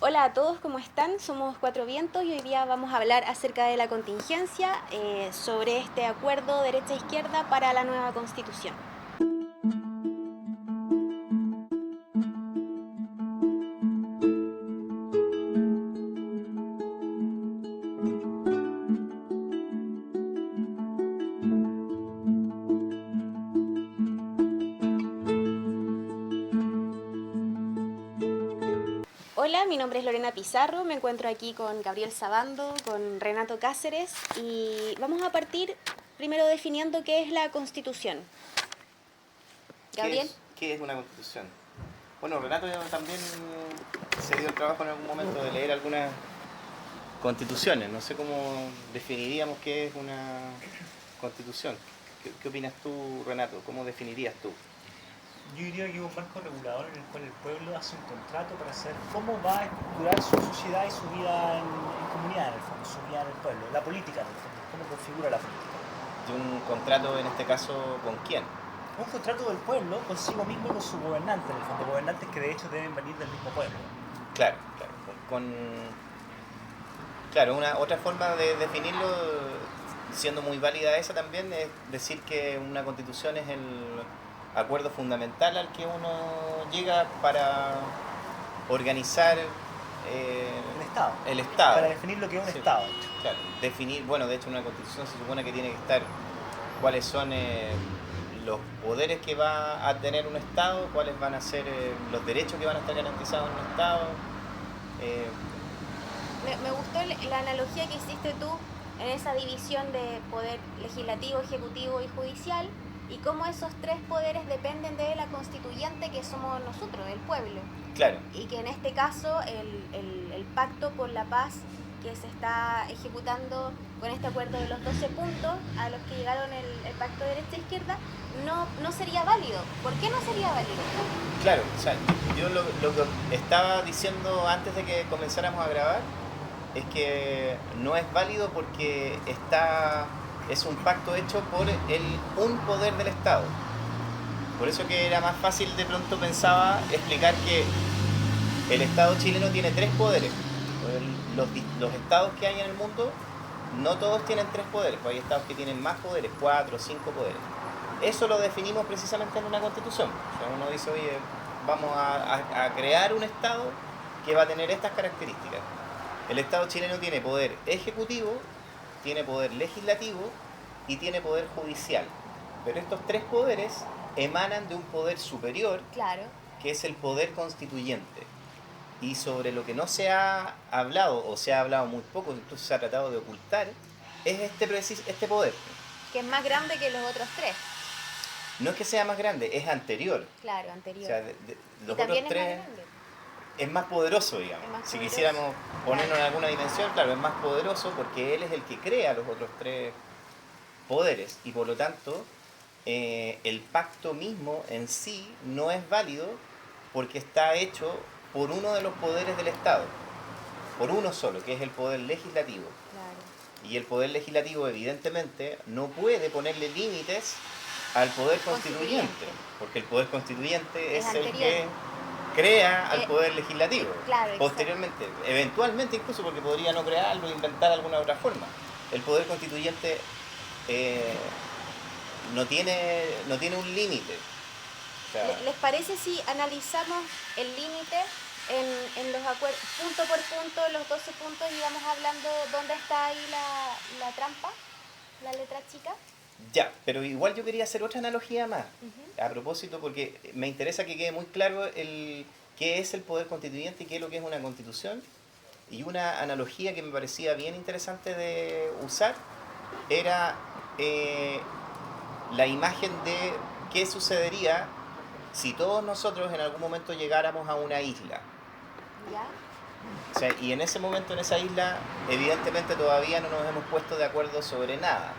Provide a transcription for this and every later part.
Hola a todos, ¿cómo están? Somos Cuatro Vientos y hoy día vamos a hablar acerca de la contingencia sobre este acuerdo derecha-izquierda para la nueva Constitución. Hola, mi nombre es Lorena Pizarro, me encuentro aquí con Gabriel Sabando, con Renato Cáceres y vamos a partir primero definiendo qué es la Constitución. Gabriel. ¿Qué es una constitución? Bueno, Renato también se dio el trabajo en algún momento de leer algunas constituciones. No sé cómo definiríamos qué es una constitución. ¿Qué opinas tú, Renato? ¿Cómo definirías tú? Yo diría que es un marco regulador en el cual el pueblo hace un contrato para saber cómo va a estructurar su sociedad y su vida en comunidad, en el fondo, su vida en el pueblo, la política, en el fondo, cómo configura la política. ¿De un contrato en este caso con quién? Un contrato del pueblo consigo mismo y con su gobernante, en el fondo, gobernantes que de hecho deben venir del mismo pueblo. Claro, claro. Claro, una otra forma de definirlo, siendo muy válida esa también, es decir que una constitución es el acuerdo fundamental al que uno llega para organizar El Estado. el Estado. Para definir lo que es un Sí, Estado. claro, definir, bueno, de hecho en una constitución se supone que tiene que estar cuáles son los poderes que va a tener un Estado, cuáles van a ser los derechos que van a estar garantizados en un Estado. eh, Me gustó la analogía que hiciste tú en esa división de poder legislativo, ejecutivo y judicial, y cómo esos tres poderes dependen de la constituyente que somos nosotros, el pueblo. claro, Y que en este caso el pacto por la paz que se está ejecutando con este acuerdo de los 12 puntos a los que llegaron el pacto derecha-izquierda no sería válido. ¿Por qué no sería válido? claro, o sea, yo lo que estaba diciendo antes de que comenzáramos a grabar es que no es válido porque es un pacto hecho por un poder del Estado. Por eso que era más fácil, de pronto pensaba explicar que el Estado chileno tiene tres poderes. Los estados que hay en el mundo, no todos tienen tres poderes, pues hay estados que tienen más poderes, 4 o 5 poderes. Eso lo definimos precisamente en una constitución. O sea, uno dice, oye, vamos a crear un Estado que va a tener estas características. El Estado chileno tiene poder ejecutivo, tiene poder legislativo y tiene poder judicial. Pero estos tres poderes emanan de un poder superior, Claro. que es el poder constituyente. Y sobre lo que no se ha hablado, o se ha hablado muy poco, incluso se ha tratado de ocultar, es este poder. Que es más grande que los otros tres. No es que sea más grande, es anterior. Claro, anterior. O sea, y los también otros es más tres grande. es más poderoso, digamos. Es más Si poderoso. quisiéramos ponernos en Claro. alguna dimensión, claro, es más poderoso porque él es el que crea los otros tres poderes y por lo tanto el pacto mismo en sí no es válido porque está hecho por uno de los poderes del Estado, por uno solo, que es el poder legislativo. Claro. Y el poder legislativo evidentemente no puede ponerle límites al poder constituyente, porque el poder constituyente Es es el anterior. que crea al poder legislativo. Claro, Posteriormente, eventualmente incluso porque podría no crearlo, inventar alguna otra forma. El poder constituyente no tiene un límite. O sea, ¿Les parece si analizamos el límite en los acuerdos, punto por punto, los 12 puntos, y vamos hablando dónde está ahí la trampa, la letra chica? ya, pero igual yo quería hacer otra analogía más, Uh-huh. a propósito, porque me interesa que quede muy claro qué es el poder constituyente y qué es lo que es una constitución. Y una analogía que me parecía bien interesante de usar era la imagen de qué sucedería si todos nosotros en algún momento llegáramos a una isla. ¿Ya? O sea, y en ese momento, en esa isla, evidentemente todavía no nos hemos puesto de acuerdo sobre nada.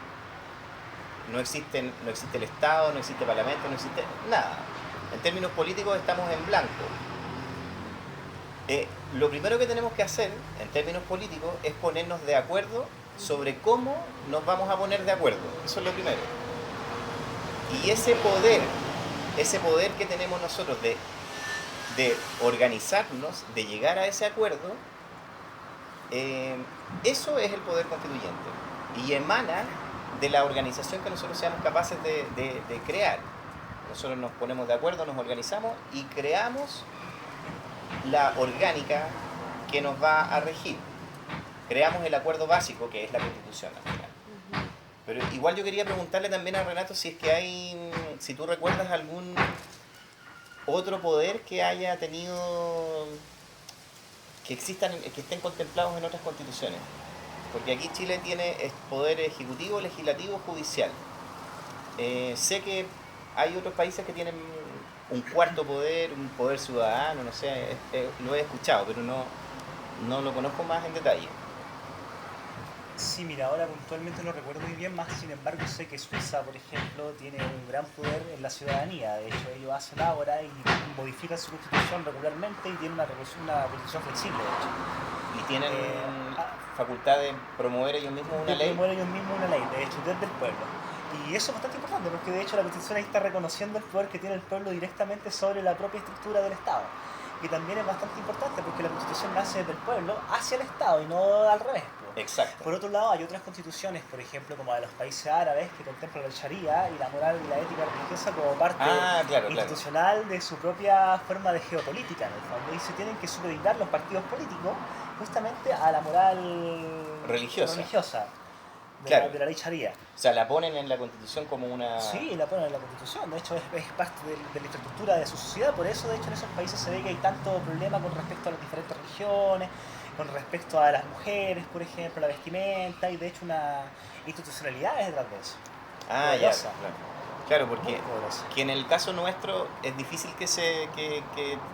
No existe el Estado, no existe Parlamento, no existe nada. En términos políticos estamos en blanco. Lo primero que tenemos que hacer, en términos políticos, es ponernos de acuerdo sobre cómo nos vamos a poner de acuerdo. Eso es lo primero. Y ese poder que tenemos nosotros de de organizarnos, de llegar a ese acuerdo, eso es el poder constituyente y emana de la organización que nosotros seamos capaces de crear. Nosotros nos ponemos de acuerdo, nos organizamos y creamos la orgánica que nos va a regir. Creamos el acuerdo básico, que es la Constitución al final. Pero igual yo quería preguntarle también a Renato si es que si tú recuerdas algún otro poder que haya tenido, que estén contemplados en otras constituciones. Porque aquí Chile tiene poder ejecutivo, legislativo, judicial. Sé que hay otros países que tienen un cuarto poder, un poder ciudadano, no sé, lo he escuchado, pero no lo conozco más en detalle. Sí, mira, ahora puntualmente no recuerdo muy bien, más sin embargo sé que Suiza, por ejemplo, tiene un gran poder en la ciudadanía. De hecho, ellos hacen ahora y modifican su constitución regularmente y tienen una constitución flexible, de hecho. Y tienen facultad de promover ellos mismos una ley. Promover ellos mismos una ley, de hecho, desde el pueblo. Y eso es bastante importante porque de hecho la constitución ahí está reconociendo el poder que tiene el pueblo directamente sobre la propia estructura del Estado. Y también es bastante importante porque la constitución nace desde el pueblo hacia el Estado y no al revés. Exacto. Por otro lado, hay otras constituciones, por ejemplo, como la de los países árabes, que contemplan el sharia y la moral y la ética religiosa como parte institucional de su propia forma de geopolítica, en el fondo. Y se tienen que supeditar los partidos políticos justamente a la moral religiosa de la ley sharia. O sea, la ponen en la constitución como una... Sí, la ponen en la constitución. De hecho, es parte de la infraestructura de su sociedad. Por eso, de hecho, en esos países se ve que hay tanto problema con respecto a las diferentes religiones, con respecto a las mujeres, por ejemplo, la vestimenta, y de hecho una institucionalidad es detrás de eso. Ah, ya, claro, porque que en el caso nuestro es difícil que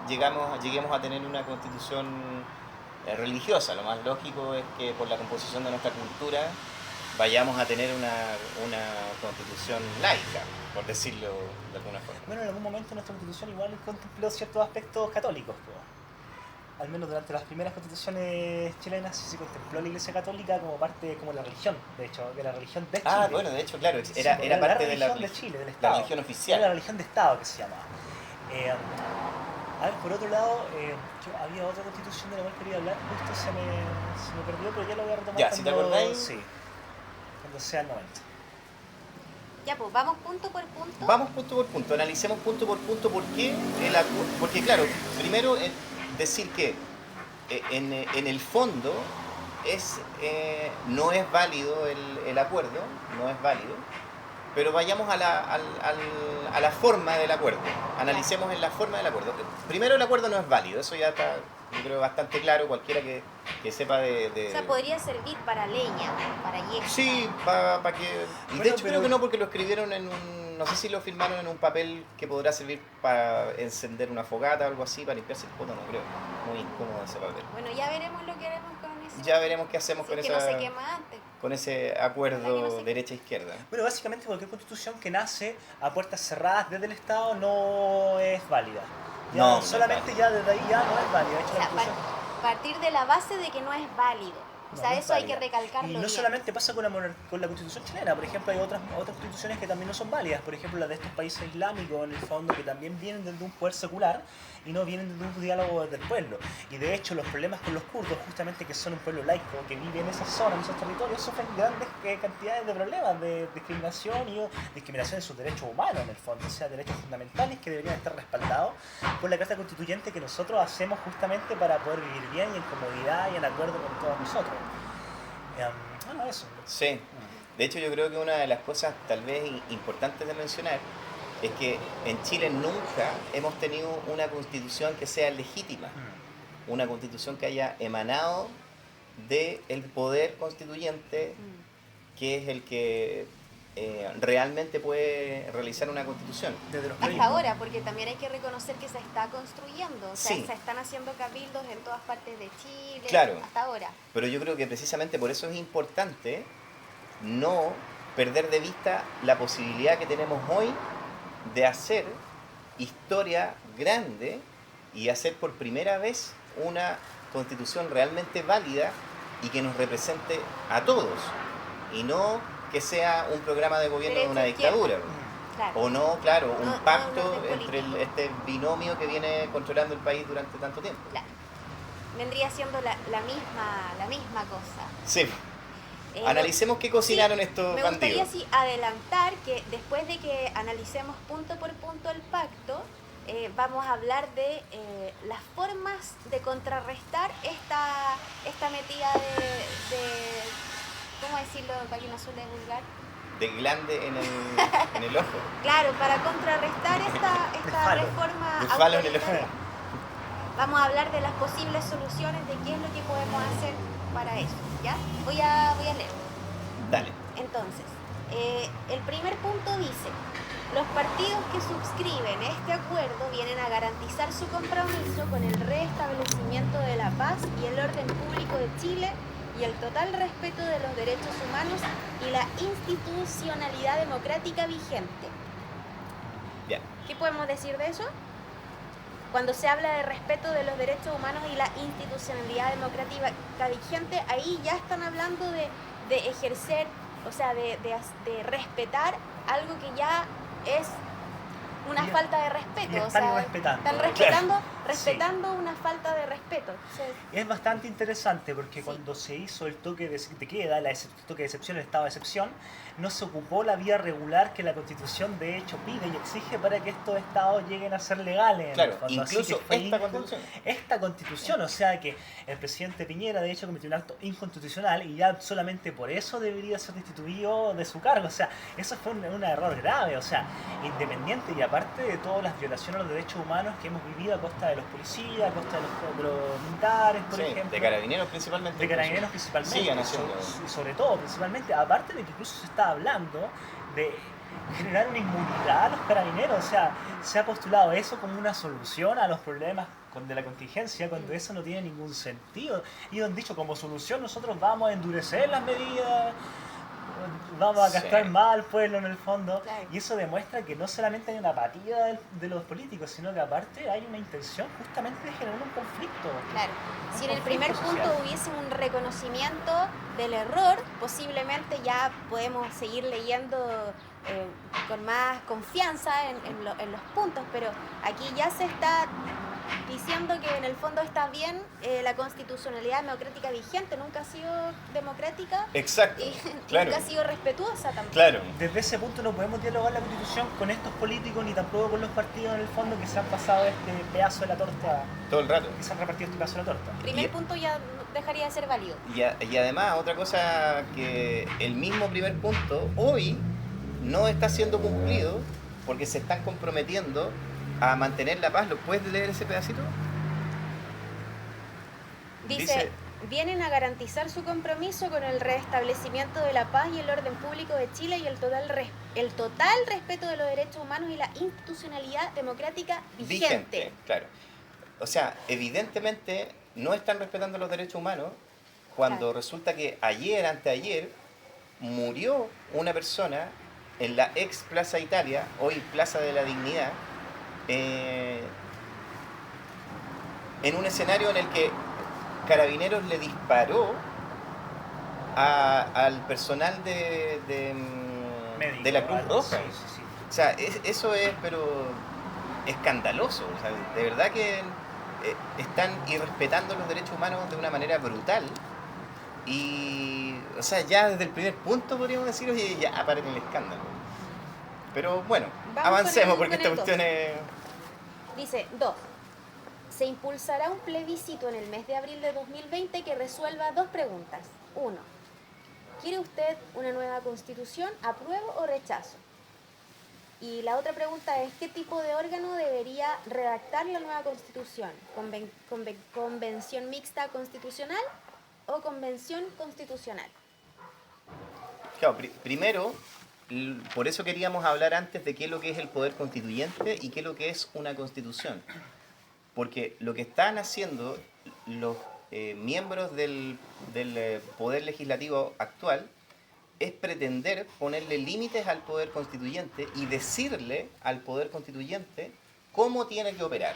lleguemos a tener una constitución religiosa. Lo más lógico es que por la composición de nuestra cultura vayamos a tener una constitución laica, por decirlo de alguna forma. Bueno, en algún momento nuestra constitución igual contempló ciertos aspectos católicos, al menos durante las primeras constituciones chilenas se contempló la Iglesia Católica como parte, como la religión, de hecho, de la religión de Chile. Ah, bueno, de hecho, claro, era parte de la religión de Chile, del Estado. La religión oficial. Era la religión de Estado que se llamaba. A ver, por otro lado, había otra constitución de la cual quería hablar, justo se me perdió, pero ya lo voy a retomar ya, si te acordáis. Sí, cuando sea el momento. Ya, pues, vamos punto por punto. Vamos punto por punto, analicemos punto por punto por qué porque claro, primero decir que en el fondo no es válido el acuerdo, no es válido, pero vayamos a la forma del acuerdo, analicemos en la forma del acuerdo. Primero, el acuerdo no es válido, eso ya está, yo creo, bastante claro, cualquiera que sepa de... O sea, podría servir para leña, para hierro. Sí, para que... Y de hecho creo que no, porque lo escribieron no sé si lo firmaron en un papel que podrá servir para encender una fogata o algo así, para limpiarse el poto, no creo. Muy incómodo ese papel. Bueno, ya veremos lo que haremos con eso. Ya veremos qué hacemos con que no se quema antes. Con ese acuerdo derecha-izquierda. Bueno, básicamente cualquier constitución que nace a puertas cerradas desde el Estado no es válida. Ya, solamente ya desde ahí ya no es válida. De hecho, o sea, partir de la base de que no es válido. O sea, eso hay que recalcarlo. Y no solamente pasa con la constitución chilena, por ejemplo, hay otras constituciones que también no son válidas, por ejemplo, las de estos países islámicos, en el fondo, que también vienen desde un poder secular y no vienen desde un diálogo del pueblo. Y de hecho, los problemas con los kurdos, justamente que son un pueblo laico, que vive en esas zonas, en esos territorios, sufren grandes cantidades de problemas de discriminación y discriminación en sus derechos humanos, en el fondo, o sea, derechos fundamentales que deberían estar respaldados por la Carta Constituyente que nosotros hacemos justamente para poder vivir bien y en comodidad y en acuerdo con todos nosotros. Bueno, eso. Sí. De hecho, yo creo que una de las cosas tal vez importantes de mencionar es que en Chile nunca hemos tenido una constitución que sea legítima, una constitución que haya emanado del poder constituyente, que es el que realmente puede realizar una constitución. Hasta ahora, porque también hay que reconocer que se está construyendo, o sea, sí, se están haciendo cabildos en todas partes de Chile, claro, hasta ahora. Pero yo creo que precisamente por eso es importante no perder de vista la posibilidad que tenemos hoy de hacer historia grande y hacer por primera vez una constitución realmente válida y que nos represente a todos, y no que sea un programa de gobierno de una dictadura. Claro. o no, claro, un No- no pacto un orden entre político. este binomio que viene controlando el país durante tanto tiempo. Claro. Vendría siendo la misma cosa. Sí. Eh, Analicemos qué cocinaron sí, estos me gustaría bandidos. adelantar que después de que analicemos punto por punto el pacto, vamos a hablar de las formas de contrarrestar esta metida ¿cómo decirlo para que no suene vulgar? De glande en el ojo. Claro, para contrarrestar esta falo. reforma De falo en el autoritaria, ojo. vamos a hablar de las posibles soluciones de qué es lo que podemos hacer para eso, ¿ya? Voy a leer. Dale. Entonces, el primer punto dice, los partidos que suscriben este acuerdo vienen a garantizar su compromiso con el restablecimiento de la paz y el orden público de Chile y el total respeto de los derechos humanos y la institucionalidad democrática vigente. Bien. ¿Qué podemos decir de eso? Cuando se habla de respeto de los derechos humanos y la institucionalidad democrática vigente, ahí ya están hablando de ejercer, o sea, de respetar algo que ya es una Y- falta de respeto. y O están sea, irrespetando. están Claro. respetando una falta de respeto. Es bastante interesante porque cuando se hizo el toque de queda, toque de excepción, el estado de excepción, no se ocupó la vía regular que la Constitución de hecho pide y exige para que estos estados lleguen a ser legales. en Claro, el fondo. Así incluso que fue esta Constitución. esta Constitución, o sea que el presidente Piñera de hecho cometió un acto inconstitucional y ya solamente por eso debería ser destituido de su cargo. O sea, eso fue un error grave, o sea, independiente y aparte de todas las violaciones a los derechos humanos que hemos vivido a costa de los policías, a costa de los militares, por Sí, ejemplo. de carabineros principalmente. De carabineros principalmente. Sigan haciendo. Y sobre todo, principalmente, aparte de que incluso se está hablando de generar una inmunidad a los carabineros. O sea, se ha postulado eso como una solución a los problemas de la contingencia, cuando eso no tiene ningún sentido. Y han dicho, como solución nosotros vamos a endurecer las medidas, vamos a castrar Sí. más al pueblo en el fondo. Claro. Y eso demuestra que no solamente hay una apatía de los políticos, sino que aparte hay una intención justamente de generar un conflicto. Claro, si en el conflicto primer punto social. hubiese un reconocimiento del error, posiblemente ya podemos seguir leyendo con más confianza en los puntos, pero aquí ya se está diciendo que en el fondo está bien la constitucionalidad democrática vigente, nunca ha sido democrática Exacto. y Claro. nunca ha sido respetuosa también. Claro. Desde ese punto no podemos dialogar la Constitución con estos políticos ni tampoco con los partidos en el fondo que se han pasado este pedazo de la torta, Todo el rato. que se han repartido este pedazo de la torta. Primer Y- punto ya dejaría de ser válido. Y además, otra cosa que el mismo primer punto hoy no está siendo cumplido porque se están comprometiendo a mantener la paz. ¿Lo puedes leer ese pedacito? Dice, vienen a garantizar su compromiso con el restablecimiento de la paz y el orden público de Chile y el total respeto de los derechos humanos y la institucionalidad democrática vigente. Claro. O sea, evidentemente no están respetando los derechos humanos cuando Claro. resulta que ayer, anteayer, murió una persona en la ex Plaza Italia, hoy Plaza de la Dignidad, en un escenario en el que Carabineros le disparó al personal Médico, de la Cruz algo, Roja. sí. O sea, eso es, pero escandaloso. O sea, de verdad que están irrespetando los derechos humanos de una manera brutal. Y, o sea, ya desde el primer punto podríamos decir, oye, ya, paren el escándalo. Pero bueno, Vamos avancemos con porque el esta cuestión es... Dice, 2. Se impulsará un plebiscito en el mes de abril de 2020 que resuelva dos preguntas. 1. ¿Quiere usted una nueva constitución? ¿Apruebo o rechazo? Y la otra pregunta es, ¿qué tipo de órgano debería redactar la nueva constitución? ¿Convención mixta constitucional o convención constitucional? Claro, primero, por eso queríamos hablar antes de qué es lo que es el poder constituyente y qué es lo que es una constitución. Porque lo que están haciendo los miembros del poder legislativo actual es pretender ponerle límites al poder constituyente y decirle al poder constituyente cómo tiene que operar.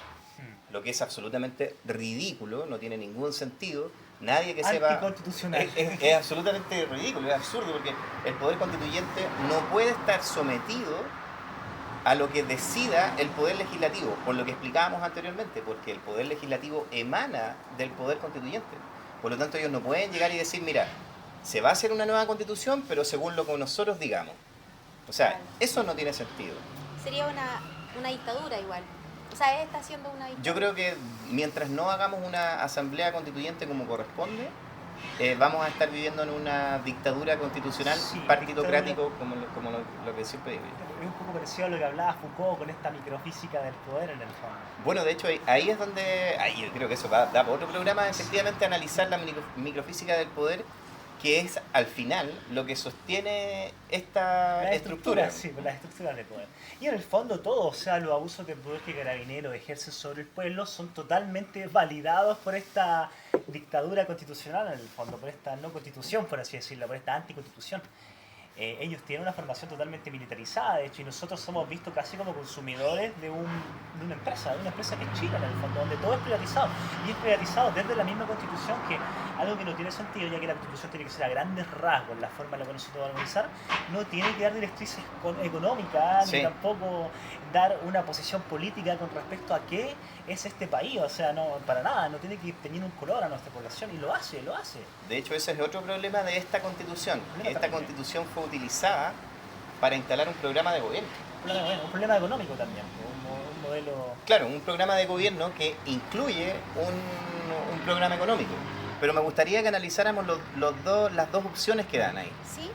Lo que es absolutamente ridículo, no tiene ningún sentido. Nadie que sepa... Anticonstitucional. Es absolutamente ridículo, es absurdo, porque el poder constituyente no puede estar sometido a lo que decida el Poder Legislativo, por lo que explicábamos anteriormente, porque el Poder Legislativo emana del Poder Constituyente. Por lo tanto, ellos no pueden llegar y decir, mira, se va a hacer una nueva Constitución, pero según lo que nosotros digamos. O sea, Claro. eso no tiene sentido. Sería una dictadura igual. O sea, está haciendo una dictadura. Yo creo que mientras no hagamos una asamblea constituyente como corresponde, vamos a estar viviendo en una dictadura constitucional Sí, partitocrático, como lo que siempre digo yo. Es un poco parecido a lo que hablaba Foucault con esta microfísica del poder en el fondo. Bueno, de hecho, ahí es donde, ahí yo creo que eso da para otro programa, efectivamente, analizar la microfísica del poder, que es al final lo que sostiene esta estructura. Sí, pues las estructuras de poder. Y en el fondo todo, o sea, los abusos de poder que Carabineros ejerce sobre el pueblo son totalmente validados por esta dictadura constitucional en el fondo, por esta no constitución, por así decirlo, por esta anticonstitución. Ellos tienen una formación totalmente militarizada, de hecho, y nosotros somos vistos casi como consumidores de una empresa que es China en el fondo, donde todo es privatizado. Y es privatizado desde la misma constitución, que algo que no tiene sentido, ya que la constitución tiene que ser a grandes rasgos la forma en la que nosotros vamos a organizar, no tiene que dar directrices económicas, Sí. ni tampoco dar una posición política con respecto a qué es este país, o sea, no, para nada, no tiene que tener un color a nuestra población, y lo hace. De hecho, ese es otro problema de esta constitución. Problema Esta terrible. constitución fue utilizada para instalar un programa de gobierno. Un problema económico también, un modelo... Claro, un programa de gobierno que incluye un programa económico. Pero me gustaría que analizáramos las dos opciones que dan ahí. ¿Sí?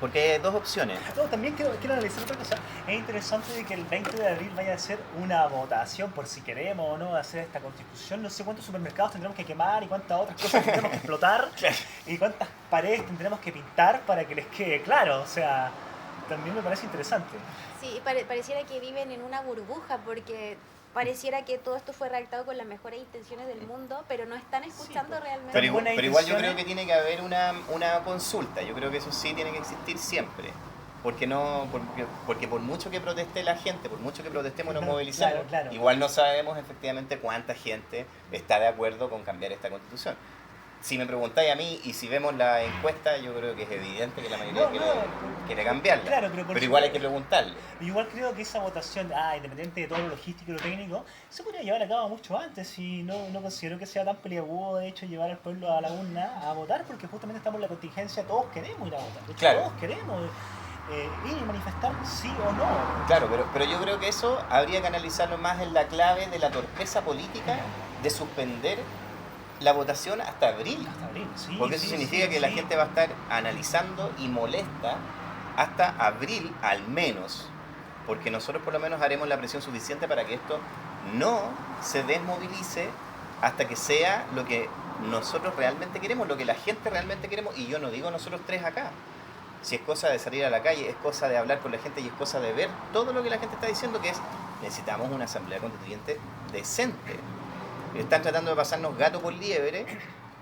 Porque hay dos opciones. No, también quiero analizar otra cosa. Es interesante de que el 20 de abril vaya a ser una votación por si queremos o no hacer esta constitución. No sé cuántos supermercados tendremos que quemar y cuántas otras cosas tendremos que explotar y cuántas paredes tendremos que pintar para que les quede claro. O sea, también me parece interesante. Sí, pareciera que viven en una burbuja porque pareciera que todo esto fue redactado con las mejores intenciones del mundo, pero no están escuchando pues. realmente. Pero buenas igual yo intenciones. creo que tiene que haber una consulta. Yo creo que eso sí tiene que existir siempre. Porque por mucho que proteste la gente, por mucho que protestemos y nos Claro, movilizamos, claro. igual no sabemos efectivamente cuánta gente está de acuerdo con cambiar esta constitución. Si me preguntáis a mí y si vemos la encuesta, yo creo que es evidente que la mayoría quiere cambiarla. Claro, pero igual hay que preguntarle. Igual creo que esa votación, independiente de todo lo logístico y lo técnico, se podría llevar a cabo mucho antes y no considero que sea tan peliagudo de hecho llevar al pueblo a la urna a votar, porque justamente estamos en la contingencia, todos queremos ir a votar, de hecho, Claro. todos queremos ir y manifestar sí o no. Claro, pero yo creo que eso habría que analizarlo más en la clave de la torpeza política de suspender la votación hasta abril. Hasta abril, sí. Porque eso sí, significa sí, que la sí. gente va a estar analizando y molesta hasta abril al menos. Porque nosotros por lo menos haremos la presión suficiente para que esto no se desmovilice hasta que sea lo que nosotros realmente queremos, lo que la gente realmente queremos. Y yo no digo nosotros tres acá. Si es cosa de salir a la calle, es cosa de hablar con la gente y es cosa de ver todo lo que la gente está diciendo, que es necesitamos una asamblea constituyente decente. Están tratando de pasarnos gato por liebre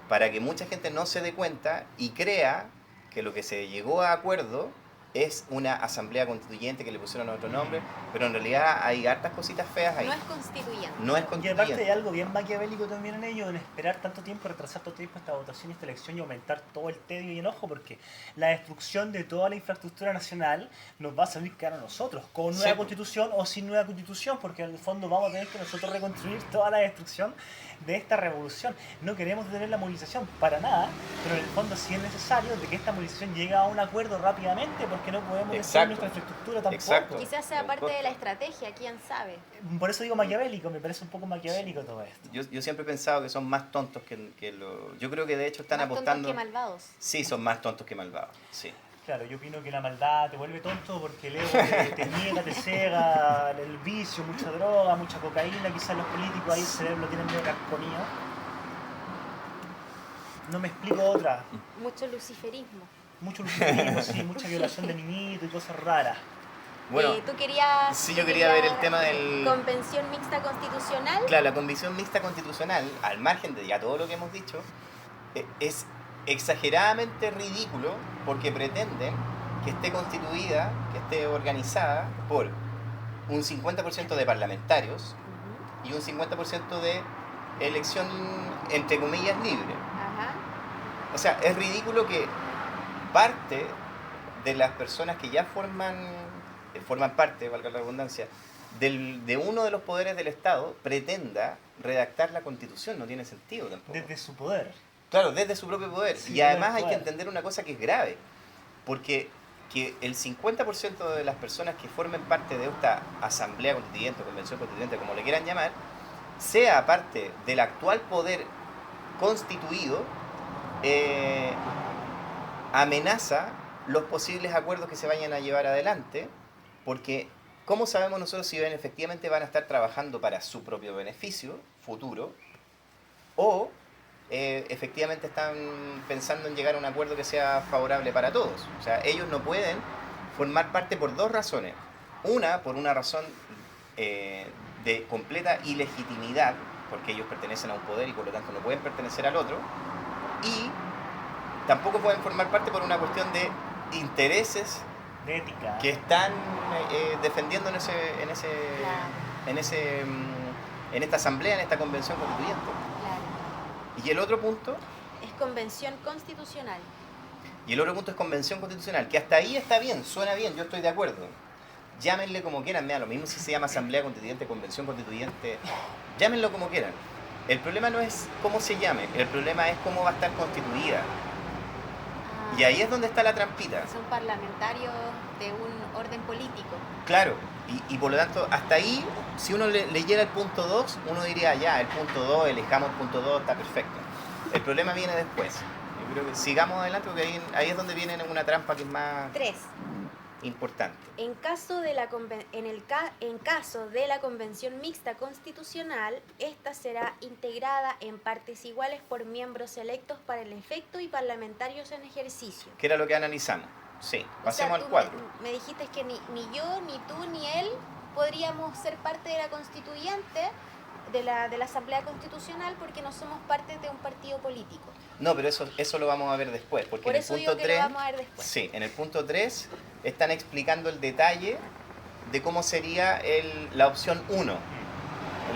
para que mucha gente no se dé cuenta y crea que lo que se llegó a acuerdo es una asamblea constituyente que le pusieron otro nombre, pero en realidad hay hartas cositas feas ahí. No es constituyente. No es Y aparte constituyente. hay algo bien maquiavélico también en ello, en esperar tanto tiempo, retrasar tanto tiempo esta votación y esta elección y aumentar todo el tedio y enojo, porque la destrucción de toda la infraestructura nacional nos va a salir caro a nosotros, con nueva Sí. constitución o sin nueva constitución, porque en el fondo vamos a tener que nosotros reconstruir toda la destrucción de esta revolución. No queremos detener la movilización para nada, pero en el fondo sí es necesario de que esta movilización llegue a un acuerdo rápidamente, porque no podemos destruir Exacto. nuestra infraestructura tampoco. Exacto. Quizás sea Un parte costo. de la estrategia, quién sabe. Por eso digo maquiavélico, me parece un poco maquiavélico todo esto. Yo siempre he pensado que son más tontos que lo... Yo creo que de hecho están Más tontos apostando... que malvados. Sí, son más tontos que malvados. Sí. Claro, yo opino que la maldad te vuelve tonto porque el ego te niega, te cega, el vicio, mucha droga, mucha cocaína, quizás los políticos ahí el cerebro lo tienen medio carcomido. No me explico otra. Mucho luciferismo. Mucho luciferismo, sí, mucha violación de niñitos y cosas raras. Bueno, Tú querías... sí, tú yo quería ver el querías tema del... Convención mixta constitucional. Claro, la convención mixta constitucional, al margen de ya todo lo que hemos dicho, es exageradamente ridículo porque pretenden que esté constituida, que esté organizada por un 50% de parlamentarios Ujú. y un 50% de elección, entre comillas, libre. Ajá. O sea, es ridículo que parte de las personas que ya forman forman parte, valga la redundancia, de uno de los poderes del Estado pretenda redactar la Constitución. No tiene sentido tampoco. Desde su poder. Claro, desde su propio poder. Sí, y además desde el hay que poder. entender una cosa que es grave, porque que el 50% de las personas que formen parte de esta asamblea constituyente, convención constituyente, como le quieran llamar, sea parte del actual poder constituido, amenaza los posibles acuerdos que se vayan a llevar adelante, porque ¿cómo sabemos nosotros si efectivamente van a estar trabajando para su propio beneficio futuro o efectivamente están pensando en llegar a un acuerdo que sea favorable para todos? O sea, ellos no pueden formar parte por dos razones. Una, por una razón de completa ilegitimidad, porque ellos pertenecen a un poder y por lo tanto no pueden pertenecer al otro, y tampoco pueden formar parte por una cuestión de intereses De ética. que están defendiendo Claro. en esta asamblea, en esta convención constituyente. Claro. Y el otro punto Es convención constitucional. es convención constitucional, que hasta ahí está bien, suena bien, yo estoy de acuerdo. Llámenle como quieran, me da lo mismo si se llama asamblea constituyente, convención constituyente, llámenlo como quieran. El problema no es cómo se llame, el problema es cómo va a estar constituida. Y ahí es donde está la trampita. Son parlamentarios de un orden político. Claro, y por lo tanto, hasta ahí, si uno leyera el punto 2, uno diría, ya, el punto 2, elijamos el punto 2, está perfecto. El problema viene después. Yo creo que sigamos adelante porque ahí es donde viene una trampa que es más 3. importante. En caso de la en caso de la convención mixta constitucional, esta será integrada en partes iguales por miembros electos para el efecto y parlamentarios en ejercicio. ¿Qué era lo que analizamos? Sí, pasemos O sea, al 4. Me dijiste que ni yo, ni tú, ni él podríamos ser parte de la constituyente, de la Asamblea Constitucional, porque no somos parte de un partido político. No, pero eso lo vamos a ver después, porque Por en el eso punto digo que 3, lo vamos a ver después. sí, en el punto 3 están explicando el detalle de cómo sería la opción 1.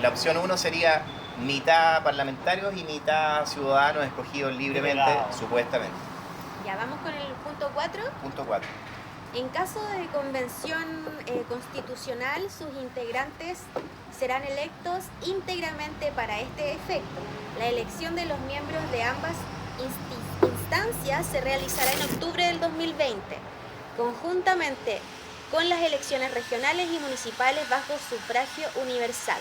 La opción 1 sería mitad parlamentarios y mitad ciudadanos escogidos libremente, Delegados. supuestamente. Ya vamos con el punto 4. Punto 4. En caso de convención constitucional, sus integrantes serán electos íntegramente para este efecto. La elección de los miembros de ambas instancias se realizará en octubre del 2020, conjuntamente con las elecciones regionales y municipales bajo sufragio universal,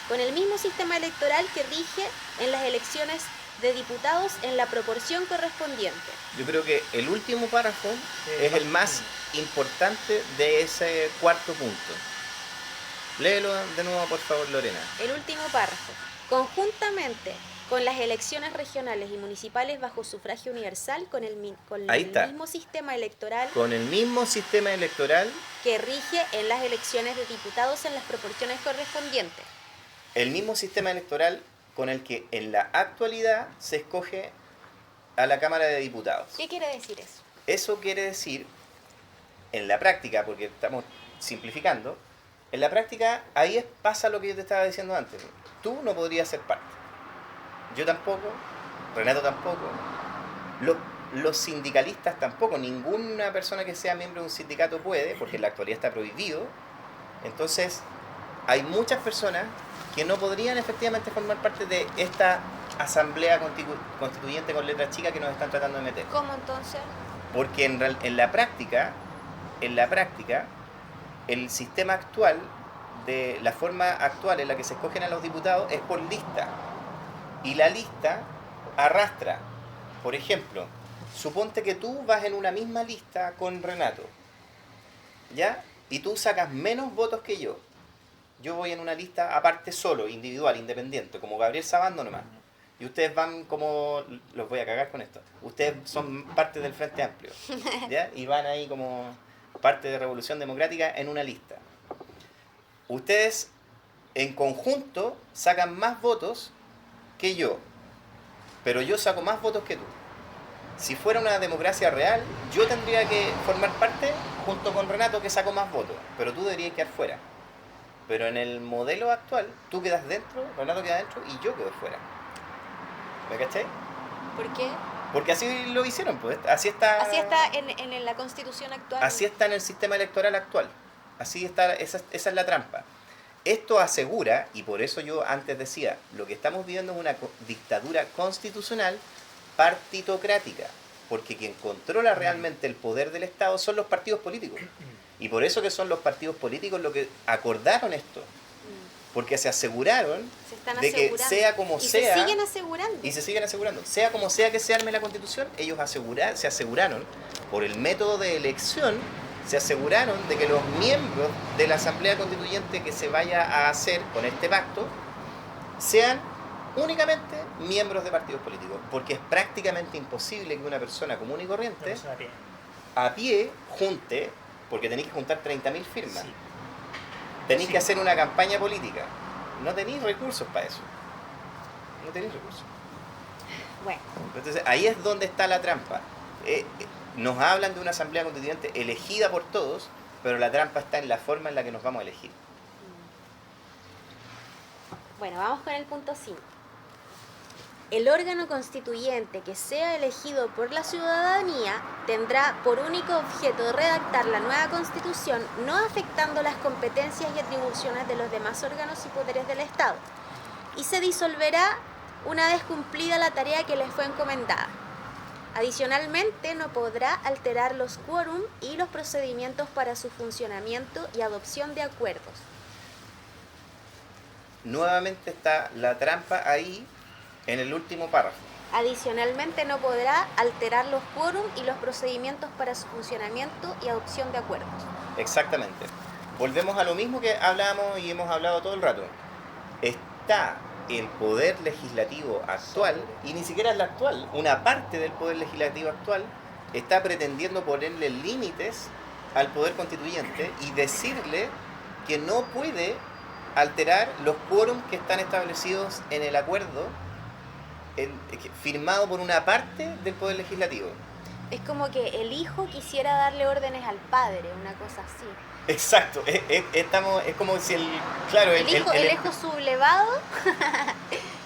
con el mismo sistema electoral que rige en las elecciones de diputados en la proporción correspondiente. Yo creo que el último párrafo es el más importante de ese cuarto punto. Léelo de nuevo, por favor, Lorena. El último párrafo. Conjuntamente con las elecciones regionales y municipales bajo sufragio universal, con el Ahí está. mismo sistema electoral Con el mismo sistema electoral, que rige en las elecciones de diputados en las proporciones correspondientes. el mismo sistema electoral con el que en la actualidad se escoge a la Cámara de Diputados. ¿Qué quiere decir eso? Eso quiere decir, en la práctica, porque estamos simplificando, en la práctica ahí pasa lo que yo te estaba diciendo antes. Tú no podrías ser parte. Yo tampoco, Renato tampoco, los sindicalistas tampoco, ninguna persona que sea miembro de un sindicato puede, porque en la actualidad está prohibido. Entonces, hay muchas personas que no podrían efectivamente formar parte de esta asamblea constituyente con letras chicas que nos están tratando de meter. ¿Cómo entonces? Porque en la práctica, el sistema actual, de la forma actual en la que se escogen a los diputados es por lista. Y la lista arrastra. Por ejemplo, suponte que tú vas en una misma lista con Renato, ¿ya? Y tú sacas menos votos que yo. Yo voy en una lista aparte solo, individual, independiente, como Gabriel Sabando nomás. Y ustedes van como... Los voy a cagar con esto. Ustedes son parte del Frente Amplio, ¿ya? Y van ahí como parte de Revolución Democrática en una lista. Ustedes en conjunto sacan más votos que yo, pero yo saco más votos que tú. Si fuera una democracia real, yo tendría que formar parte junto con Renato, que sacó más votos, pero tú deberías quedar fuera. Pero en el modelo actual, tú quedas dentro, Renato queda dentro y yo quedo fuera. ¿Me cachai? ¿Por qué? Porque así lo hicieron, pues. Así está en la constitución actual. Así está en el sistema electoral actual. Así está, esa es la trampa. Esto asegura, y por eso yo antes decía, lo que estamos viviendo es una dictadura constitucional partitocrática, porque quien controla realmente el poder del Estado son los partidos políticos. Y por eso que son los partidos políticos los que acordaron esto. Porque se aseguraron de que sea como sea... se siguen asegurando. Y se siguen asegurando. Sea como sea que se arme la Constitución, ellos se aseguraron, por el método de elección, se aseguraron de que los miembros de la Asamblea Constituyente que se vaya a hacer con este pacto sean únicamente miembros de partidos políticos. Porque es prácticamente imposible que una persona común y corriente a pie junte, porque tenéis que juntar 30.000 firmas. Sí. Tenéis que hacer una campaña política. No tenéis recursos para eso. No tenéis recursos. Bueno. Entonces ahí es donde está la trampa. Nos hablan de una asamblea constituyente elegida por todos, pero la trampa está en la forma en la que nos vamos a elegir. Bueno, vamos con el punto 5. El órgano constituyente que sea elegido por la ciudadanía tendrá por único objeto redactar la nueva Constitución, no afectando las competencias y atribuciones de los demás órganos y poderes del Estado, y se disolverá una vez cumplida la tarea que les fue encomendada. Adicionalmente, no podrá alterar los quórum y los procedimientos para su funcionamiento y adopción de acuerdos. Nuevamente está la trampa ahí en el último párrafo. Adicionalmente, no podrá alterar los quórum y los procedimientos para su funcionamiento y adopción de acuerdos. Exactamente. Volvemos a lo mismo que hablábamos y hemos hablado todo el rato. Está el poder legislativo actual, y ni siquiera es la actual, una parte del poder legislativo actual está pretendiendo ponerle límites al poder constituyente y decirle que no puede alterar los quórums que están establecidos en el acuerdo firmado por una parte del poder legislativo. Es como que el hijo quisiera darle órdenes al padre, una cosa así. Exacto, es como si el hijo sublevado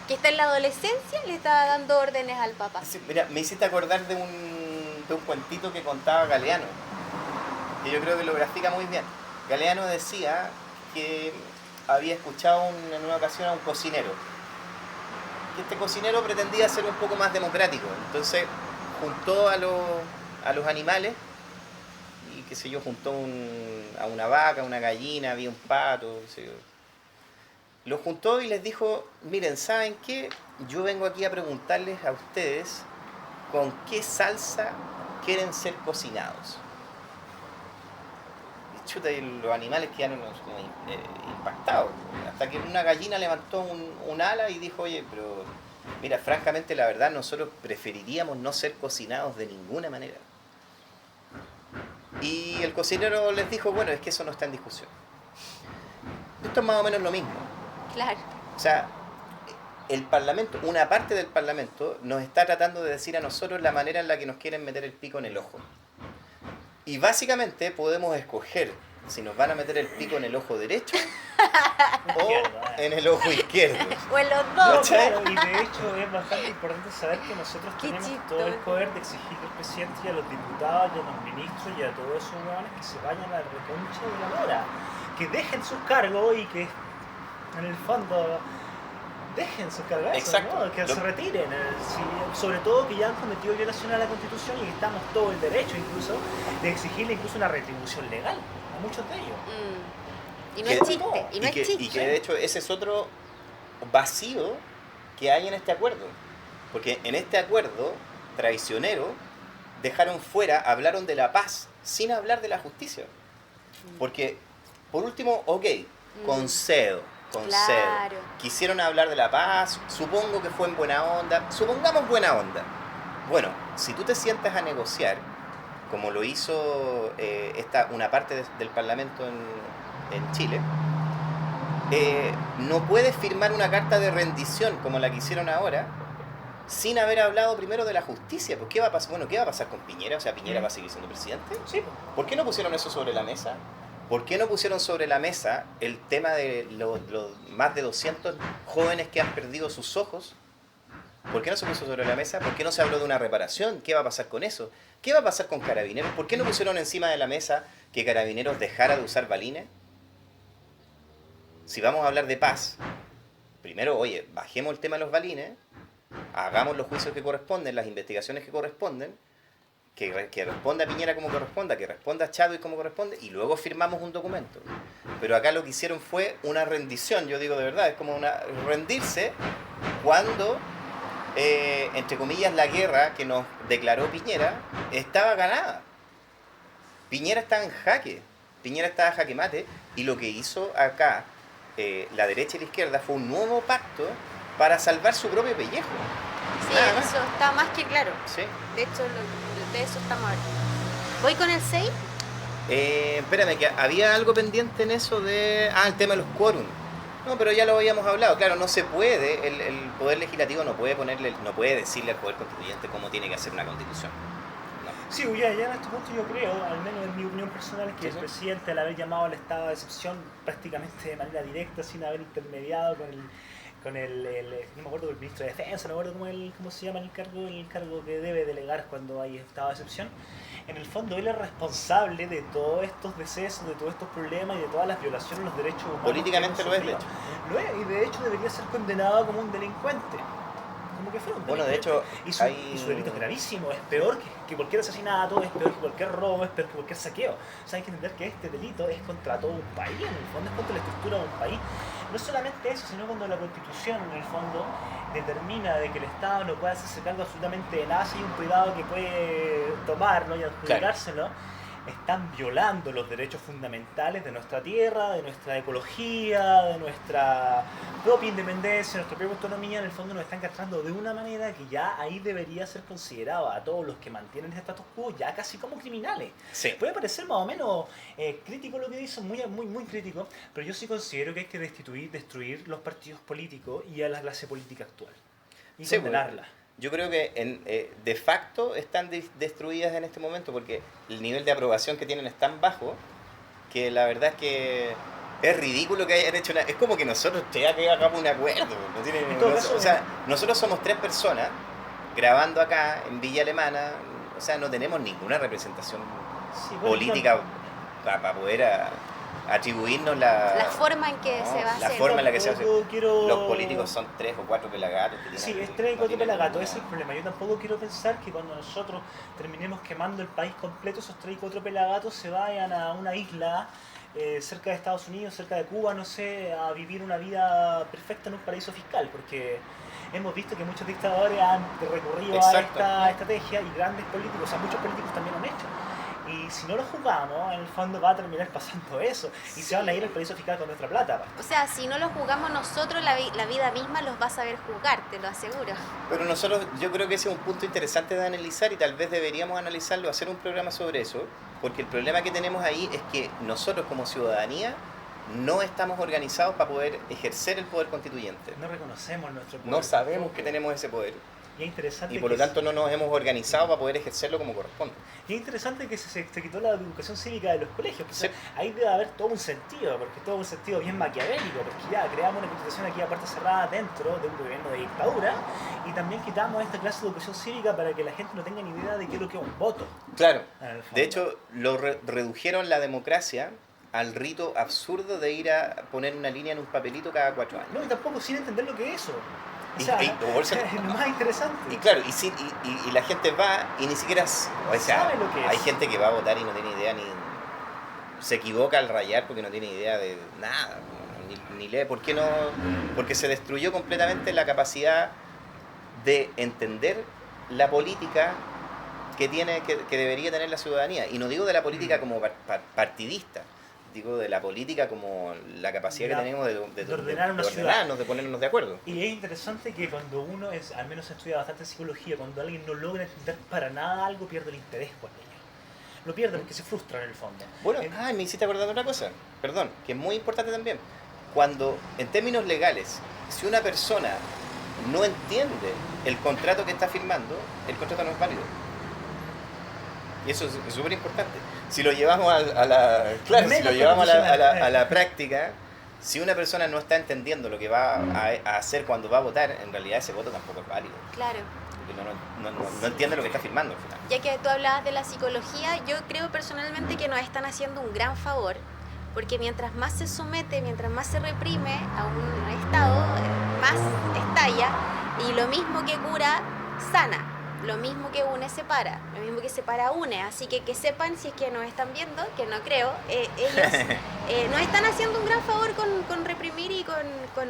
que está en la adolescencia le estaba dando órdenes al papá. Sí, mira, me hiciste acordar de un cuentito que contaba Galeano, que yo creo que lo grafica muy bien. Galeano decía que había escuchado en una ocasión a un cocinero, que este cocinero pretendía ser un poco más democrático, entonces juntó a los animales, y qué sé yo, juntó a una vaca, una gallina, había un pato, qué sé yo. Los juntó y les dijo: miren, ¿saben qué? Yo vengo aquí a preguntarles a ustedes con qué salsa quieren ser cocinados. Y chuta, y los animales quedaron impactados, hasta que una gallina levantó un ala y dijo: oye, pero mira, francamente, la verdad, nosotros preferiríamos no ser cocinados de ninguna manera. Y el cocinero les dijo: bueno, es que eso no está en discusión. Esto es más o menos lo mismo. Claro. O sea, el Parlamento, una parte del Parlamento, nos está tratando de decir a nosotros la manera en la que nos quieren meter el pico en el ojo. Y básicamente podemos escoger si nos van a meter el pico en el ojo derecho o en el ojo izquierdo. O en los dos. Claro, y de hecho es bastante importante saber que nosotros tenemos todo el poder de exigir al presidente y a los diputados y a los ministros y a todos esos huevones que se vayan a la reconcha de la lora, que dejen sus cargos y que en el fondo dejen sus cargos, ¿no? Que se retiren, sobre todo que ya han cometido violación a la Constitución y estamos todo el derecho incluso de exigirle incluso una retribución legal a muchos de ellos. Y no es chiste, y que de hecho ese es otro vacío que hay en este acuerdo, porque en este acuerdo traicionero dejaron fuera, hablaron de la paz sin hablar de la justicia, porque por último, concedo, claro, quisieron hablar de la paz, supongo que fue en buena onda, supongamos buena onda. Bueno, si tú te sientas a negociar, como lo hizo una parte del Parlamento en Chile, no puedes firmar una carta de rendición como la que hicieron ahora sin haber hablado primero de la justicia. Pues, ¿qué va a pasar? Bueno, ¿qué va a pasar con Piñera? O sea, ¿Piñera va a seguir siendo presidente? Sí. ¿Por qué no pusieron eso sobre la mesa? ¿Por qué no pusieron sobre la mesa el tema de los más de 200 jóvenes que han perdido sus ojos ¿Por qué no se puso sobre la mesa? ¿Por qué no se habló de una reparación? ¿Qué va a pasar con eso? ¿Qué va a pasar con Carabineros? ¿Por qué no pusieron encima de la mesa que Carabineros dejara de usar balines? Si vamos a hablar de paz, primero, oye, bajemos el tema de los balines, hagamos los juicios que corresponden, las investigaciones que corresponden, que responda a Piñera como corresponda, que responda a Chadwick como corresponde, y luego firmamos un documento. Pero acá lo que hicieron fue una rendición, yo digo de verdad, es como rendirse cuando, entre comillas, la guerra que nos declaró Piñera estaba ganada. Piñera estaba en jaque, Piñera estaba jaque mate, y lo que hizo acá la derecha y la izquierda fue un nuevo pacto para salvar su propio pellejo. Sí, eso está más que claro. Sí. De hecho, de eso estamos hablando. ¿Voy con el 6? Espérame, que había algo pendiente en eso de... el tema de los quórum. No, pero ya lo habíamos hablado. Claro, no se puede, el Poder Legislativo no puede decirle al Poder Constituyente cómo tiene que hacer una constitución. No. Sí, ya en este punto yo creo, al menos en mi opinión personal, que Sí, el sí. presidente, al haber llamado al estado de excepción prácticamente de manera directa, sin haber intermediado con no me acuerdo del ministro de Defensa, no me acuerdo cómo se llama el cargo que debe delegar cuando hay estado de excepción. En el fondo él es responsable de todos estos decesos, de todos estos problemas y de todas las violaciones de los derechos humanos. Políticamente que lo hemos es, de sufrido. hecho. Lo es, y de hecho debería ser condenado como un delincuente. Como que fuera un Bueno, de delincuente. hecho, y su delito es gravísimo, es peor que cualquier asesinato, es peor que cualquier robo, es peor que cualquier saqueo. O sea, hay que entender que este delito es contra todo un país, en el fondo es contra la estructura de un país. No solamente eso, sino cuando la Constitución, en el fondo, determina de que el Estado no puede hacerse cargo absolutamente de nada, si hay un privado que puede tomarlo y adjudicárselo, están violando los derechos fundamentales de nuestra tierra, de nuestra ecología, de nuestra propia independencia, de nuestra propia autonomía. En el fondo nos están castrando de una manera que ya ahí debería ser considerado a todos los que mantienen este status quo ya casi como criminales. Sí. Puede parecer más o menos crítico lo que dicen, muy crítico, pero yo sí considero que hay que destruir los partidos políticos y a la clase política actual y Sí, condenarla. Yo creo que de facto están destruidas en este momento porque el nivel de aprobación que tienen es tan bajo que la verdad es que es ridículo que hayan hecho es como que nosotros ya que hagamos un acuerdo. No tiene, En todo caso, o sea, nosotros somos 3 personas grabando acá en Villa Alemana, o sea, no tenemos ninguna representación Sí, bueno, política para poder atribuirnos La forma en que no, se va a la hacer. forma en la que se hace. Tampoco quiero- Los políticos son 3 o 4 pelagatos. Que Sí, tienen- es 3 y 4 no tienen pelagatos, ninguna- ese es el problema. Yo tampoco quiero pensar que cuando nosotros terminemos quemando el país completo, esos 3 y 4 pelagatos se vayan a una isla cerca de Estados Unidos, cerca de Cuba, no sé, a vivir una vida perfecta en un paraíso fiscal, porque hemos visto que muchos dictadores han recurrido Exacto. a esta estrategia y grandes políticos, o sea, muchos políticos también lo han hecho. Y si no lo jugamos, en el fondo va a terminar pasando eso. Y se van a ir al paraíso fiscal con nuestra plata. O sea, si no lo jugamos nosotros, la vida misma los va a saber jugar, te lo aseguro. Pero nosotros, yo creo que ese es un punto interesante de analizar y tal vez deberíamos analizarlo, hacer un programa sobre eso, porque el problema que tenemos ahí es que nosotros como ciudadanía no estamos organizados para poder ejercer el poder constituyente. No reconocemos nuestro poder. No sabemos que tenemos ese poder Y es interesante y por lo que tanto no nos hemos organizado para poder ejercerlo como corresponde. Y es interesante que se quitó la educación cívica de los colegios. Que, o sea, Sí. ahí debe haber todo un sentido, porque todo un sentido bien maquiavélico, porque ya creamos una constitución aquí a puerta cerrada dentro de un gobierno de dictadura y también quitamos esta clase de educación cívica para que la gente no tenga ni idea de qué es lo que es un voto. Claro, en el fondo. de hecho redujeron la democracia al rito absurdo de ir a poner una línea en un papelito cada 4 años. No, y tampoco sin entender lo que es eso. O Y- sea, y- o bolsa- es lo más interesante. Y claro, y la gente va y ni siquiera... O sea, Sabe lo que hay es. gente que va a votar y no tiene idea ni... Se equivoca al rayar porque no tiene idea de nada. Ni lee. ¿Por qué no? Porque se destruyó completamente la capacidad de entender la política que debería tener la ciudadanía. Y no digo de la política como partidista. Digo de la política como la capacidad que tenemos de ordenar una ciudad. ordenarnos, de ponernos de acuerdo. Y es interesante que cuando uno al menos estudia bastante psicología, cuando alguien no logra entender para nada algo, pierde el interés por ello. Lo pierde porque se frustra en el fondo. Bueno, En- me hiciste acordar de otra cosa, perdón, que es muy importante también. Cuando, en términos legales, si una persona no entiende el contrato que está firmando, el contrato no es válido. Y eso es súper importante. Si lo llevamos a la, claro, si lo Menos llevamos a constitucional. la práctica, si una persona no está entendiendo lo que va a hacer cuando va a votar, en realidad ese voto tampoco es válido. Claro. Porque no entiende lo que está firmando al final. Ya que tú hablabas de la psicología, yo creo personalmente que nos están haciendo un gran favor, porque mientras más se somete, mientras más se reprime a un Estado, más estalla, y lo mismo que cura, sana. Lo mismo que une, separa. Lo mismo que separa, une. Así que sepan, si es que nos están viendo, que no creo, ellos nos están haciendo un gran favor con reprimir y con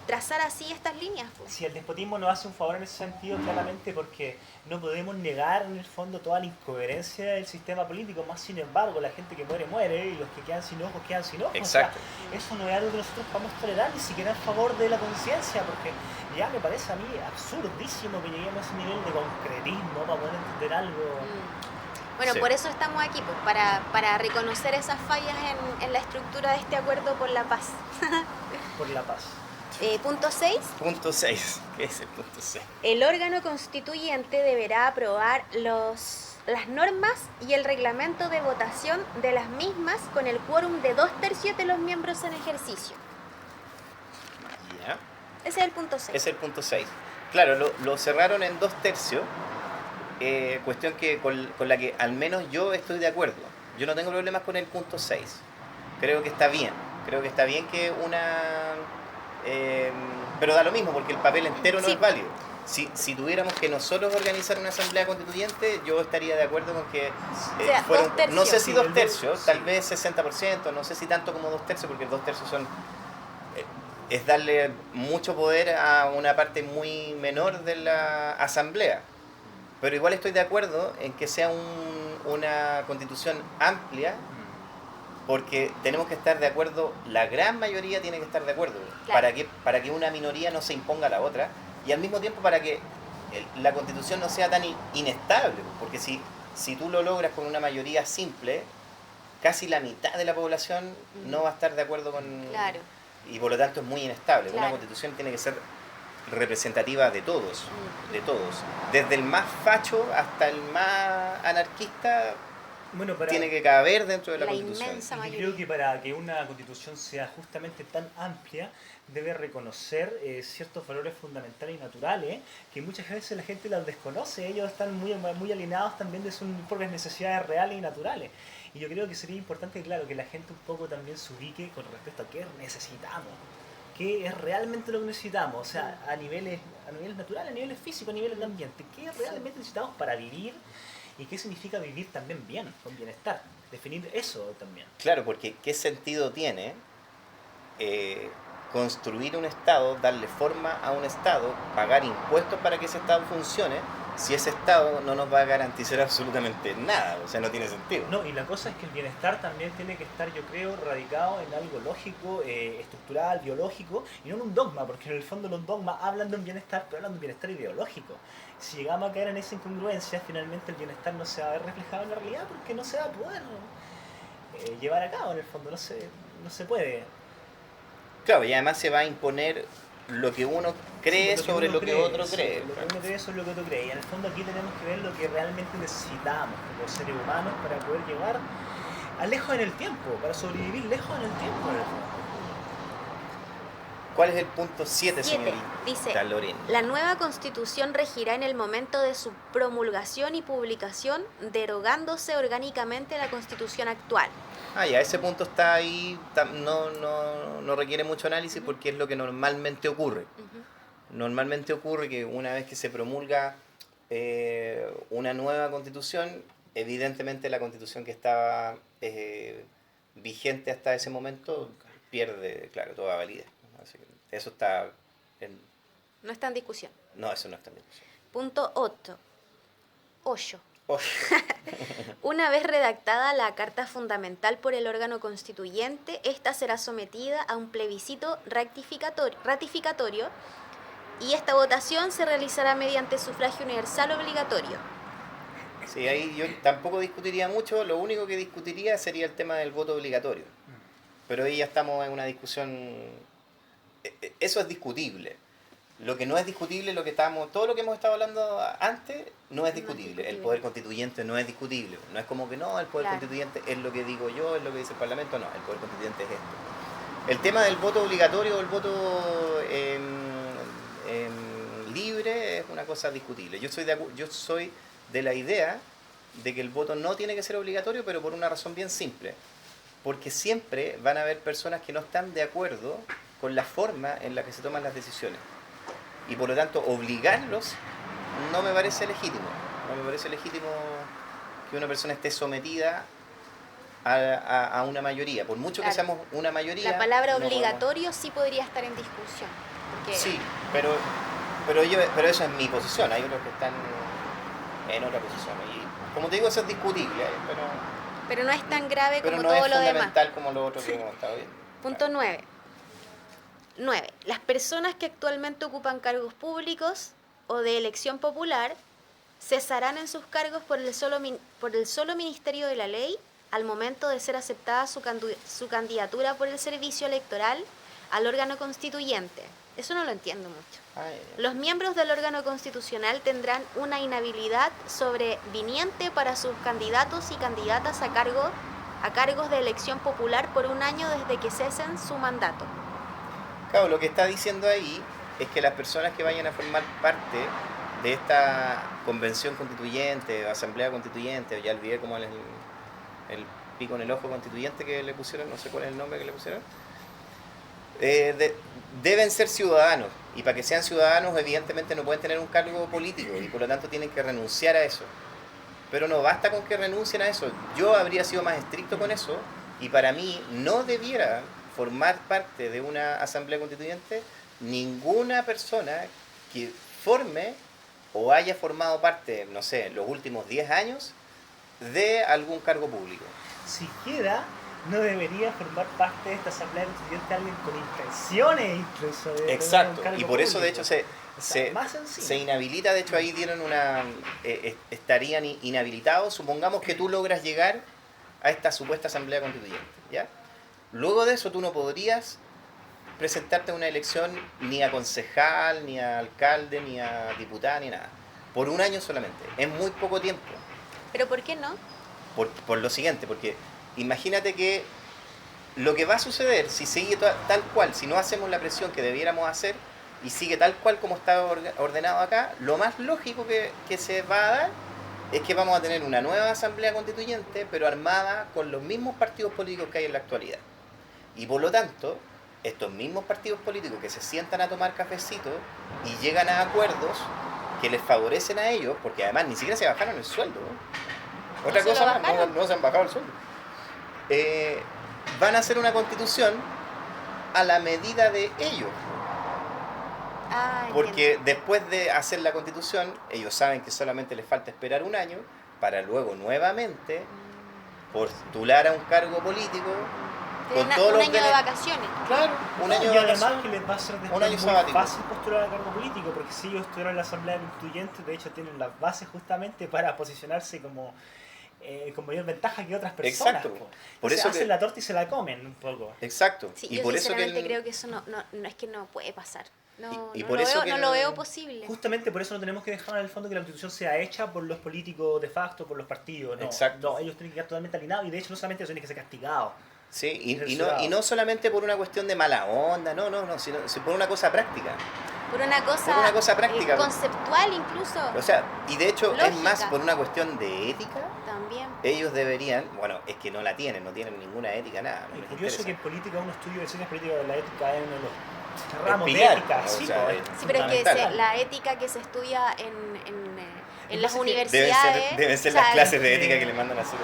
trazar así estas líneas. Pues. Si el despotismo nos hace un favor en ese sentido, claramente, porque no podemos negar en el fondo toda la incoherencia del sistema político, más sin embargo la gente que muere, muere, y los que quedan sin ojos, quedan sin ojos. Exacto. O sea, eso no es algo que nosotros podamos tolerar, ni siquiera en favor de la conciencia, porque ya me parece a mí absurdísimo que lleguemos a ese nivel de concretismo para poder entender algo. Bueno, Sí. por eso estamos aquí, pues, para reconocer esas fallas en la estructura de este acuerdo por la paz. Por la paz. Punto 6. Punto 6. ¿Qué es el punto 6? El órgano constituyente deberá aprobar las normas y el reglamento de votación de las mismas con el quórum de 2/3 de los miembros en ejercicio. Ya. Ese es el punto 6. Es el punto 6. Claro, lo cerraron en 2/3, cuestión que con la que al menos yo estoy de acuerdo. Yo no tengo problemas con el punto 6. Creo que está bien. Creo que está bien que pero da lo mismo, porque el papel entero no Sí. es válido. Si tuviéramos que nosotros organizar una asamblea constituyente, yo estaría de acuerdo con que sea, fueran, 2/3. no sé si Sí, 2/3, sí. tal vez 60%, no sé si tanto como 2/3, porque 2/3 son es darle mucho poder a una parte muy menor de la asamblea. Pero igual estoy de acuerdo en que sea una constitución amplia, porque tenemos que estar de acuerdo, la gran mayoría tiene que estar de acuerdo, Claro. para que una minoría no se imponga a la otra, y al mismo tiempo para que la constitución no sea tan inestable, porque si tú lo logras con una mayoría simple, casi la mitad de la población no va a estar de acuerdo con... Claro. Y por lo tanto es muy inestable. Claro. Una constitución tiene que ser representativa de todos, desde el más facho hasta el más anarquista. Bueno, Tiene que caber dentro de la La constitución. inmensa Y yo mayoría. creo que para que una constitución sea justamente tan amplia, debe reconocer ciertos valores fundamentales y naturales que muchas veces la gente los desconoce. Ellos están muy alienados también de sus propias necesidades reales y naturales. Y yo creo que sería importante, claro, que la gente un poco también se ubique con respecto a qué necesitamos. ¿Qué es realmente lo que necesitamos? O sea, a niveles naturales, a niveles físicos, a niveles de ambiente. ¿Qué realmente necesitamos para vivir? ¿Y qué significa vivir también bien, con bienestar? Definir eso también. Claro, porque ¿qué sentido tiene construir un Estado, darle forma a un Estado, pagar impuestos para que ese Estado funcione, si ese Estado no nos va a garantizar absolutamente nada? O sea, no tiene sentido. No, y la cosa es que el bienestar también tiene que estar, yo creo, radicado en algo lógico, estructural, biológico, y no en un dogma, porque en el fondo los dogmas hablan de un bienestar, pero hablan de un bienestar ideológico. Si llegamos a caer en esa incongruencia, finalmente el bienestar no se va a ver reflejado en la realidad, porque no se va a poder llevar a cabo, en el fondo, no se puede. Claro, y además se va a imponer lo que uno cree Sí, sobre lo que cree, otro sí, cree. Lo que uno cree sobre lo que otro cree. Y en el fondo aquí tenemos que ver lo que realmente necesitamos como seres humanos para poder llegar a lejos en el tiempo, para sobrevivir lejos en el tiempo. En el fondo. ¿Cuál es el punto 7, 7. señorita Dice, Lorena? la nueva constitución regirá en el momento de su promulgación y publicación, derogándose orgánicamente la constitución actual. Ah, ya, ese punto está ahí, no requiere mucho análisis porque es lo que normalmente ocurre. Normalmente ocurre que una vez que se promulga una nueva constitución, evidentemente la constitución que estaba vigente hasta ese momento pierde, claro, toda validez. Así que eso está No está en discusión. no, eso no está en discusión. Punto 8. Oye, Una vez redactada la Carta Fundamental por el órgano constituyente, esta será sometida a un plebiscito ratificatorio y esta votación se realizará mediante sufragio universal obligatorio. sí, ahí yo tampoco discutiría mucho, lo único que discutiría sería el tema del voto obligatorio. Pero ahí ya estamos en una discusión, eso es discutible. Lo que no es discutible, todo lo que hemos estado hablando antes, no es discutible. El poder constituyente no es discutible. No es como que no, el poder Claro. constituyente es lo que digo yo, es lo que dice el Parlamento. No, el poder constituyente es esto. El tema del voto obligatorio o el voto libre es una cosa discutible. Yo soy de la idea de que el voto no tiene que ser obligatorio, pero por una razón bien simple. Porque siempre van a haber personas que no están de acuerdo con la forma en la que se toman las decisiones. Y por lo tanto, obligarlos no me parece legítimo. No me parece legítimo que una persona esté sometida a una mayoría. Por mucho que seamos una mayoría... La palabra no obligatorio podemos... sí podría estar en discusión. Porque Sí, pero eso es mi posición. Hay otros que están en otra posición. Y como te digo, eso es discutible. pero no es tan grave Pero como no todo es lo demás. fundamental como lo otro que hemos estado viendo. Punto 9. 9. Las personas que actualmente ocupan cargos públicos o de elección popular cesarán en sus cargos por el solo ministerio de la ley al momento de ser aceptada su candidatura por el servicio electoral al órgano constituyente. Eso no lo entiendo mucho. Los miembros del órgano constitucional tendrán una inhabilidad sobreviniente para sus candidatos y candidatas a cargos de elección popular por un año desde que cesen su mandato. Claro, lo que está diciendo ahí es que las personas que vayan a formar parte de esta convención constituyente, o asamblea constituyente, o ya olvidé cómo es el pico en el ojo constituyente que le pusieron, no sé cuál es el nombre que le pusieron, deben ser ciudadanos. Y para que sean ciudadanos, evidentemente no pueden tener un cargo político y por lo tanto tienen que renunciar a eso. Pero no basta con que renuncien a eso. Yo habría sido más estricto con eso y para mí no debiera formar parte de una asamblea constituyente ninguna persona que forme o haya formado parte, no sé, en los últimos 10 años de algún cargo público. Siquiera no debería formar parte de esta asamblea constituyente alguien con intenciones incluso de Exacto, un cargo y por eso de público. hecho se inhabilita, de hecho ahí dieron estarían inhabilitados, supongamos que tú logras llegar a esta supuesta asamblea constituyente, ¿ya? Luego de eso tú no podrías presentarte a una elección ni a concejal, ni a alcalde, ni a diputada, ni nada. Por un año solamente. Es muy poco tiempo. ¿Pero por qué no? Por lo siguiente, porque imagínate que lo que va a suceder si sigue tal cual, si no hacemos la presión que debiéramos hacer y sigue tal cual como está ordenado acá, lo más lógico que se va a dar es que vamos a tener una nueva asamblea constituyente, pero armada con los mismos partidos políticos que hay en la actualidad. Y por lo tanto, estos mismos partidos políticos que se sientan a tomar cafecito y llegan a acuerdos que les favorecen a ellos, porque además ni siquiera se bajaron el sueldo, ¿no? Otra cosa más, no se han bajado el sueldo. Van a hacer una constitución a la medida de ellos. Porque después de hacer la constitución, ellos saben que solamente les falta esperar un año para luego nuevamente postular a un cargo político con todos un año de vacaciones. Claro, un año y de además vacaciones. que les va a ser Un año muy sabático. fácil postular a cargo político, porque si ellos estuvieron en la asamblea constituyente, de hecho tienen las bases justamente para posicionarse como con mayor ventaja que otras personas. Exacto. Por eso hacen la torta y se la comen un poco. Exacto. Sí, y yo por eso sinceramente creo que eso no es que no puede pasar. No lo veo posible. Justamente por eso no tenemos que dejar en el fondo que la constitución sea hecha por los políticos de facto, por los partidos. No, exacto. No, ellos tienen que quedar totalmente alineados y de hecho no solamente tienen que ser castigados. Sí, y no solamente por una cuestión de mala onda, sino por una cosa práctica. Por una cosa práctica. Conceptual incluso. O sea, y de hecho lógica. es más por una cuestión de ética. También. Ellos deberían, bueno, es que no tienen ninguna ética, nada. Es curioso que en política un estudio de ciencias políticas de la ética es uno de los el ramos pilar, de ética. o sea, Sí, pero es que la ética que se estudia en las universidades... Deben ser las clases de ética que le mandan a hacer.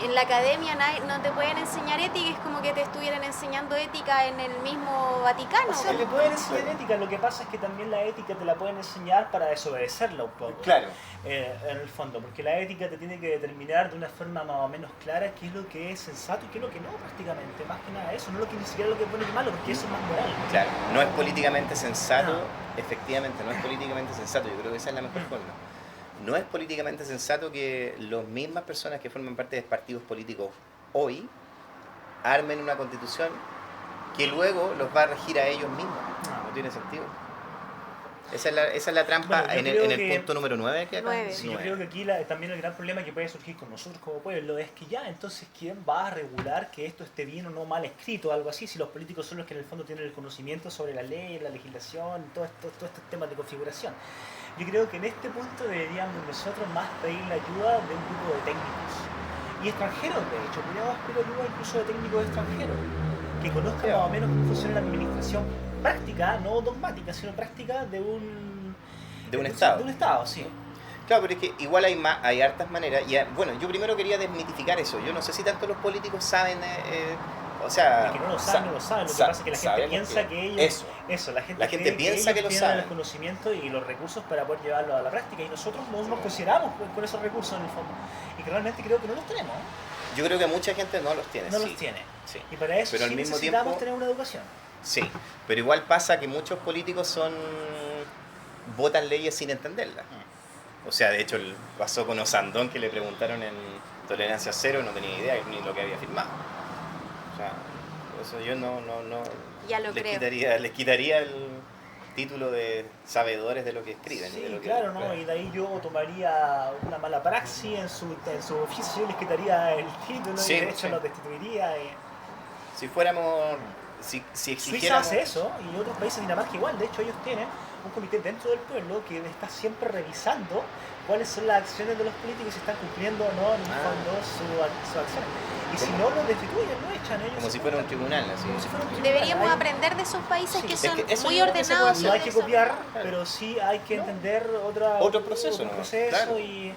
En la academia no te pueden enseñar ética, es como que te estuvieran enseñando ética en el mismo Vaticano. O sea, le pueden enseñar ética, lo que pasa es que también la ética te la pueden enseñar para desobedecerla un poco. Claro. En el fondo, porque la ética te tiene que determinar de una forma más o menos clara qué es lo que es sensato y qué es lo que no, prácticamente. Más que nada eso, no lo que ni siquiera lo que es bueno y malo, porque eso es más moral. Claro, no es políticamente sensato, efectivamente, no es políticamente sensato, yo creo que esa es la mejor forma. No es políticamente sensato que las mismas personas que forman parte de partidos políticos hoy armen una constitución que luego los va a regir a ellos mismos. No tiene sentido. Esa es la trampa Bueno, yo en creo el que- punto número 9 que acá. 9. Sí, yo 9. creo que aquí también el gran problema que puede surgir con nosotros como pueblo es que ya, entonces, ¿quién va a regular que esto esté bien o no mal escrito o algo así? Si los políticos son los que en el fondo tienen el conocimiento sobre la ley, la legislación, todos estos temas de configuración. Yo creo que en este punto deberíamos nosotros más pedir la ayuda de un grupo de técnicos y extranjeros, de hecho, podríamos pedir ayuda incluso de técnicos extranjeros que conozcan más o menos cómo funciona la administración práctica, no dogmática, sino práctica de un Estado. De un Estado, sí. Claro, pero es que igual hay hartas maneras. Y bueno, yo primero quería desmitificar eso. Yo no sé si tanto los políticos saben, o sea... De que no lo saben, no lo saben. Lo que pasa es que la gente sabemos piensa que ellos... Eso. la gente, La gente cree piensa que ellos lo tienen saben. el conocimiento y los recursos para poder llevarlo a la práctica. Y nosotros no nos consideramos con esos recursos en el fondo. Y que realmente creo que no los tenemos. Yo creo que mucha gente no los tiene. No sí. los tiene. Sí. Y para eso Pero al sí mismo necesitamos tiempo- tener una educación. Sí, pero igual pasa que muchos políticos votan leyes sin entenderlas. O sea, de hecho, pasó con Osandón, que le preguntaron en Tolerancia Cero, no tenía idea ni lo que había firmado. O sea, por eso yo no Ya lo creo. les quitaría el título de sabedores de lo que escriben. y de Sí, lo que- claro, ¿no? Y de ahí yo tomaría una mala praxis en su oficio, yo les quitaría el título Sí, y de hecho sí. los destituiría. Si fuéramos, si Suiza exigiéramos... hace eso y otros países, Dinamarca igual, de hecho ellos tienen un comité dentro del pueblo que está siempre revisando cuáles son las acciones de los políticos y si están cumpliendo o no en el fondo sus acciones. Y si no los destituyen, lo echan ellos. Como se si fuera un juntan. tribunal, así. Como si fuera un tribunal. Deberíamos Hay- aprender de esos países Sí. que Es son que eso muy yo creo que se ordenados. No hay sobre que eso. copiar, Claro. pero sí hay que entender Otro proceso, otro ¿no? proceso Claro. y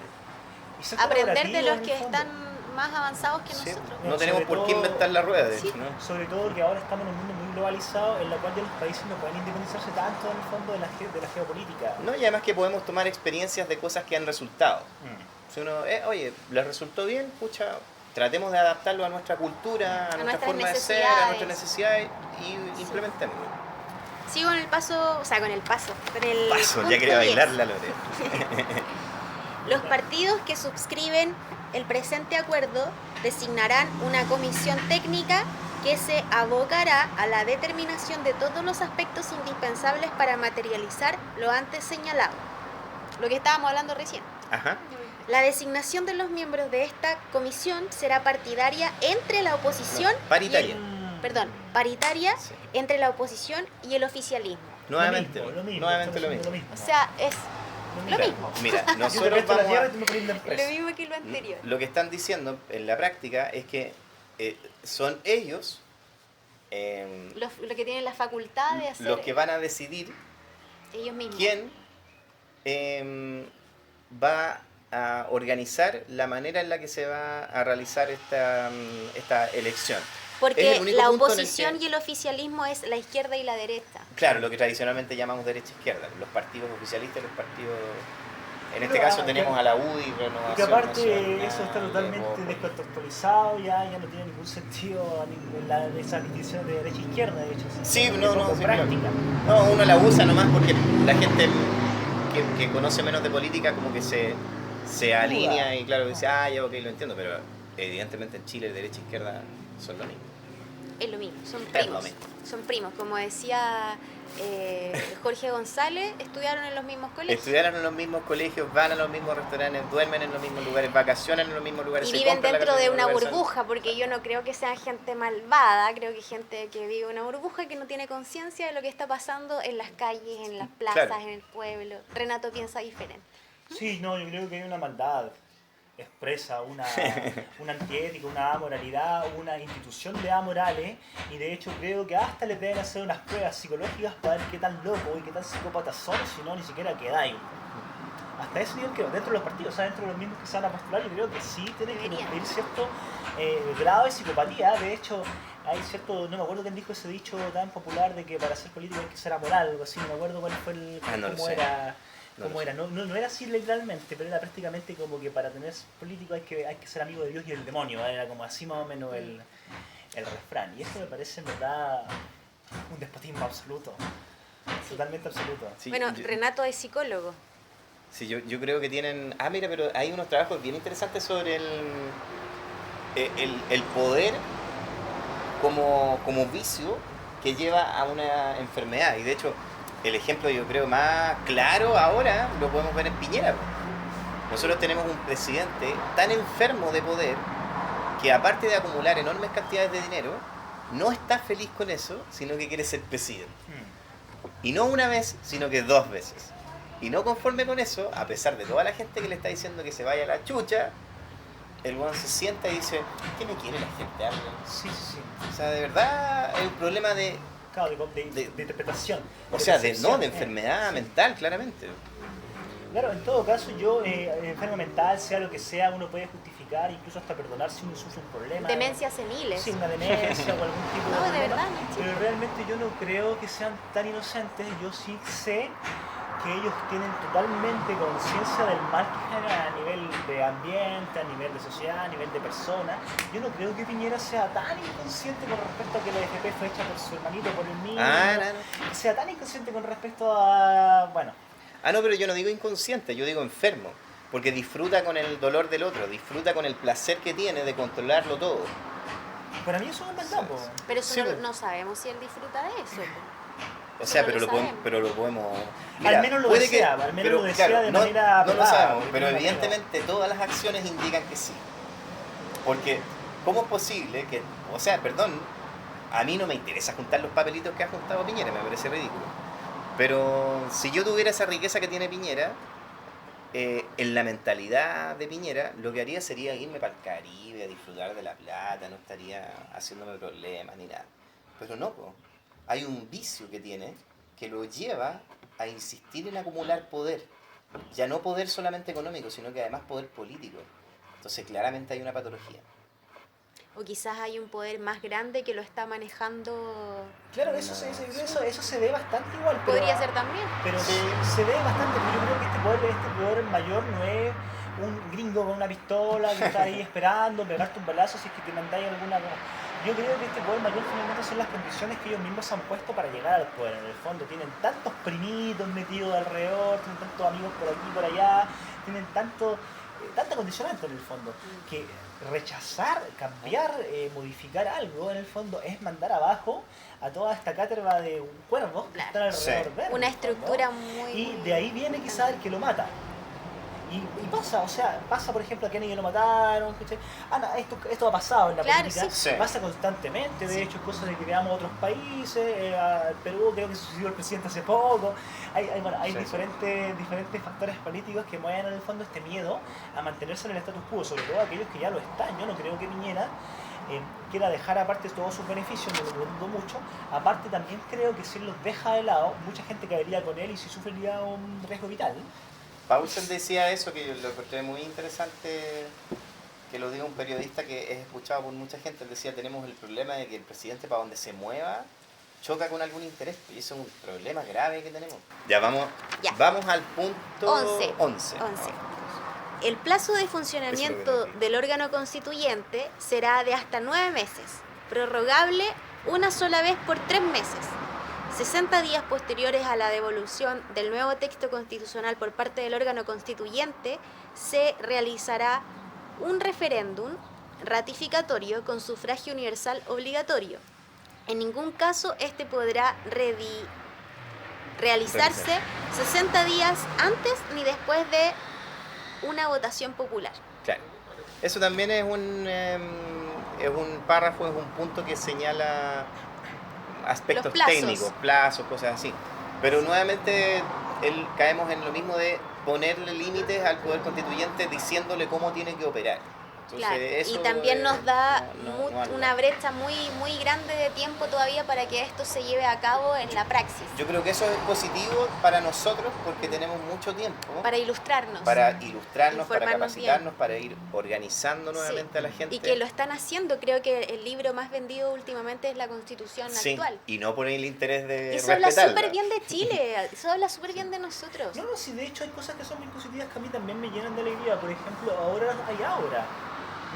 ser Aprender de colaborativo los en que el fondo. están más avanzados que Sí, nosotros. no tenemos por qué inventar la rueda, de Sí. hecho, ¿no? Sobre todo que ahora estamos en un mundo muy globalizado en el cual ya los países no pueden independizarse tanto en el fondo de la geopolítica. No, y además que podemos tomar experiencias de cosas que han resultado. Si uno, oye, les resultó bien, pucha, tratemos de adaptarlo a nuestra cultura, a nuestra nuestras forma de ser, a necesidades. nuestras necesidades y implementémoslo. Sigo con el paso, con el Paso, punto ya quería 10. bailar la Lore. Los partidos que suscriben el presente acuerdo designarán una comisión técnica que se abocará a la determinación de todos los aspectos indispensables para materializar lo antes señalado. Lo que estábamos hablando recién. Ajá. La designación de los miembros de esta comisión será partidaria entre la oposición No, paritaria. y paritaria Sí. entre la oposición y el oficialismo. Nuevamente, lo mismo, nuevamente estamos lo haciendo mismo. O sea, es lo Claro, mismo. mira, Yo te nosotros presto la vamos tierra a... y tú me pones la empresa. Lo mismo que lo anterior. Lo que están diciendo en la práctica es que son ellos Lo que tienen la facultad de hacer los que van a decidir ellos mismos. quién va a organizar la manera en la que se va a realizar esta elección. Es Porque el único la punto en el oposición que- y el oficialismo es la izquierda y la derecha. Claro, lo que tradicionalmente llamamos derecha-izquierda, los partidos oficialistas y los partidos... En este Pero, caso tenemos a la UDI, Renovación Porque aparte Nacional, eso está totalmente Evópolis. descontextualizado, ya no tiene ningún sentido esa distinción de derecha e izquierda, de hecho. Sí, es no, poco sí, práctica. No, uno la usa nomás porque la gente que conoce menos de política como que se alinea y claro, dice, ya ok, lo entiendo, pero evidentemente en Chile derecha e izquierda son lo mismo. Es lo mismo, son Es lo primos. mismo. Son primos, como decía Jorge González, estudiaron en los mismos colegios. Estudiaron en los mismos colegios, van a los mismos restaurantes, duermen en los mismos lugares, vacacionan en los mismos lugares. Y se viven compran la dentro casa de en una los lugares, burbuja, porque yo no creo que sean gente malvada, creo que gente que vive en una burbuja que no tiene conciencia de lo que está pasando en las calles, en las plazas, Claro. en el pueblo. Renato piensa diferente. Sí, no, yo creo que hay una maldad expresa, una antiética, una amoralidad, una institución de amorales, y de hecho creo que hasta les deben hacer unas pruebas psicológicas para ver qué tan loco y qué tan psicópatas son, si no ni siquiera quedáis. Hasta ese nivel que dentro de los partidos, o sea, dentro de los mismos que se van a postular, yo creo que sí tienen que Deberían. cumplir cierto grado de psicopatía. De hecho, hay cierto, no me acuerdo quién dijo ese dicho tan popular de que para ser político hay que ser amoral, algo así, no me acuerdo cuál fue no lo cómo sé. era. No ¿Cómo lo era? No era así literalmente, pero era prácticamente como que para tener político hay que ser amigo de Dios y del demonio, era como así más o menos el refrán. Y esto me parece en verdad un despotismo absoluto, Sí. totalmente absoluto. Sí, Bueno, yo- Renato es psicólogo. Sí, yo creo que tienen... Ah, mira, pero hay unos trabajos bien interesantes sobre el poder como vicio que lleva a una enfermedad. Y de hecho, el ejemplo yo creo más claro ahora lo podemos ver en Piñera. Nosotros tenemos un presidente tan enfermo de poder que aparte de acumular enormes cantidades de dinero, no está feliz con eso, sino que quiere ser presidente. Y no una vez, sino que 2 veces. Y no conforme con eso, a pesar de toda la gente que le está diciendo que se vaya a la chucha, el weón se sienta y dice, ¿qué me quiere la gente? Algo? Sí. O sea, de verdad es un problema de interpretación. o sea, de percepción, enfermedad sí. mental, claramente. Claro, en todo caso, yo, enfermo mental, sea lo que sea, uno puede justificar, incluso hasta perdonar si uno sufre un problema. Demencias seniles. Sí, una demencia o algún tipo de No, de problema. verdad, no, chico. Pero realmente yo no creo que sean tan inocentes. Yo sí sé que ellos tienen totalmente conciencia del mal que generan a nivel de ambiente, a nivel de sociedad, a nivel de persona. Yo no creo que Piñera sea tan inconsciente con respecto a que la FP fue hecha por su hermanito, por el mío. No. Sea tan inconsciente con respecto a... bueno. No, pero yo no digo inconsciente, yo digo enfermo. Porque disfruta con el dolor del otro, disfruta con el placer que tiene de controlarlo todo. Para mí eso es verdad, po. Pero eso Sí, no, pero- no sabemos si él disfruta de eso. po. O sea, No pero lo lo podemos, sabemos. pero lo podemos... Al menos lo puede desea, al menos pero, lo desea claro, de no, manera no lo privada, sabemos, de pero manera evidentemente todas las acciones indican que sí. Porque, ¿cómo es posible que... O sea, perdón, a mí no me interesa juntar los papelitos que ha juntado Piñera, me parece ridículo. Pero si yo tuviera esa riqueza que tiene Piñera, en la mentalidad de Piñera, lo que haría sería irme para el Caribe a disfrutar de la plata, no estaría haciéndome problemas ni nada. Pero no, po. Hay un vicio que tiene que lo lleva a insistir en acumular poder. Ya no poder solamente económico, sino que además poder político. Entonces claramente hay una patología. O quizás hay un poder más grande que lo está manejando. Claro, eso se ve bastante igual. Pero, Podría ser también. Pero Sí. se ve bastante, pero yo creo que este poder mayor no es un gringo con una pistola que está ahí esperando pegarte un balazo si es que te mandáis alguna cosa. Yo creo que este poder mayor finalmente son las condiciones que ellos mismos han puesto para llegar al poder. En el fondo tienen tantos primitos metidos alrededor, tienen tantos amigos por aquí y por allá, tienen tanta condicionante en el fondo, que rechazar, cambiar, modificar algo en el fondo es mandar abajo a toda esta cátedra de cuervos que están alrededor Sí. de él, Una en el fondo. estructura muy. Y de ahí viene quizás el que lo mata. Y pasa, o sea, pasa por ejemplo a Kennedy lo mataron, ¿cachai? Esto ha pasado en la Claro, política, sí. pasa constantemente, de Sí. hecho, cosas de que veamos otros países, a Perú creo que se suicidó el presidente hace poco, hay Sí. diferentes factores políticos que mueven en el fondo este miedo a mantenerse en el status quo, sobre todo aquellos que ya lo están. Yo no creo que Piñera quiera dejar aparte todos sus beneficios, no lo dudo mucho. Aparte también creo que si él los deja de lado, mucha gente caería con él y si sufriría un riesgo vital. Paulsen decía eso, que yo lo encontré muy interesante, que lo diga un periodista que es escuchado por mucha gente. Él decía, tenemos el problema de que el presidente para donde se mueva choca con algún interés, y eso es un problema grave que tenemos. Ya vamos al punto 11. El plazo de Eso funcionamiento es lo que del órgano constituyente será de hasta 9 meses, prorrogable una sola vez por 3 meses. 60 días posteriores a la devolución del nuevo texto constitucional por parte del órgano constituyente, se realizará un referéndum ratificatorio con sufragio universal obligatorio. En ningún caso este podrá realizarse 60 días antes ni después de una votación popular. Claro. Eso también es un párrafo, es un punto que señala aspectos Los plazos. técnicos, plazos, cosas así. Pero nuevamente caemos en lo mismo de ponerle límites al poder constituyente diciéndole cómo tiene que operar. Entonces, Claro, eso y también nos da no ayuda. una brecha muy grande de tiempo todavía para que esto se lleve a cabo en la praxis, Yo creo que eso es positivo para nosotros porque tenemos mucho tiempo para ilustrarnos. para ilustrarnos, para informarnos capacitarnos, para ir organizando nuevamente Sí, a la gente. y que lo están haciendo. Creo que el libro más vendido últimamente es la Constitución Sí, actual. y no por el interés de Eso habla respetarla. súper bien de Chile, eso habla súper bien de nosotros. No, sí, de hecho hay cosas que son muy positivas que a mí también me llenan de alegría. Por ejemplo, ahora hay Ágora.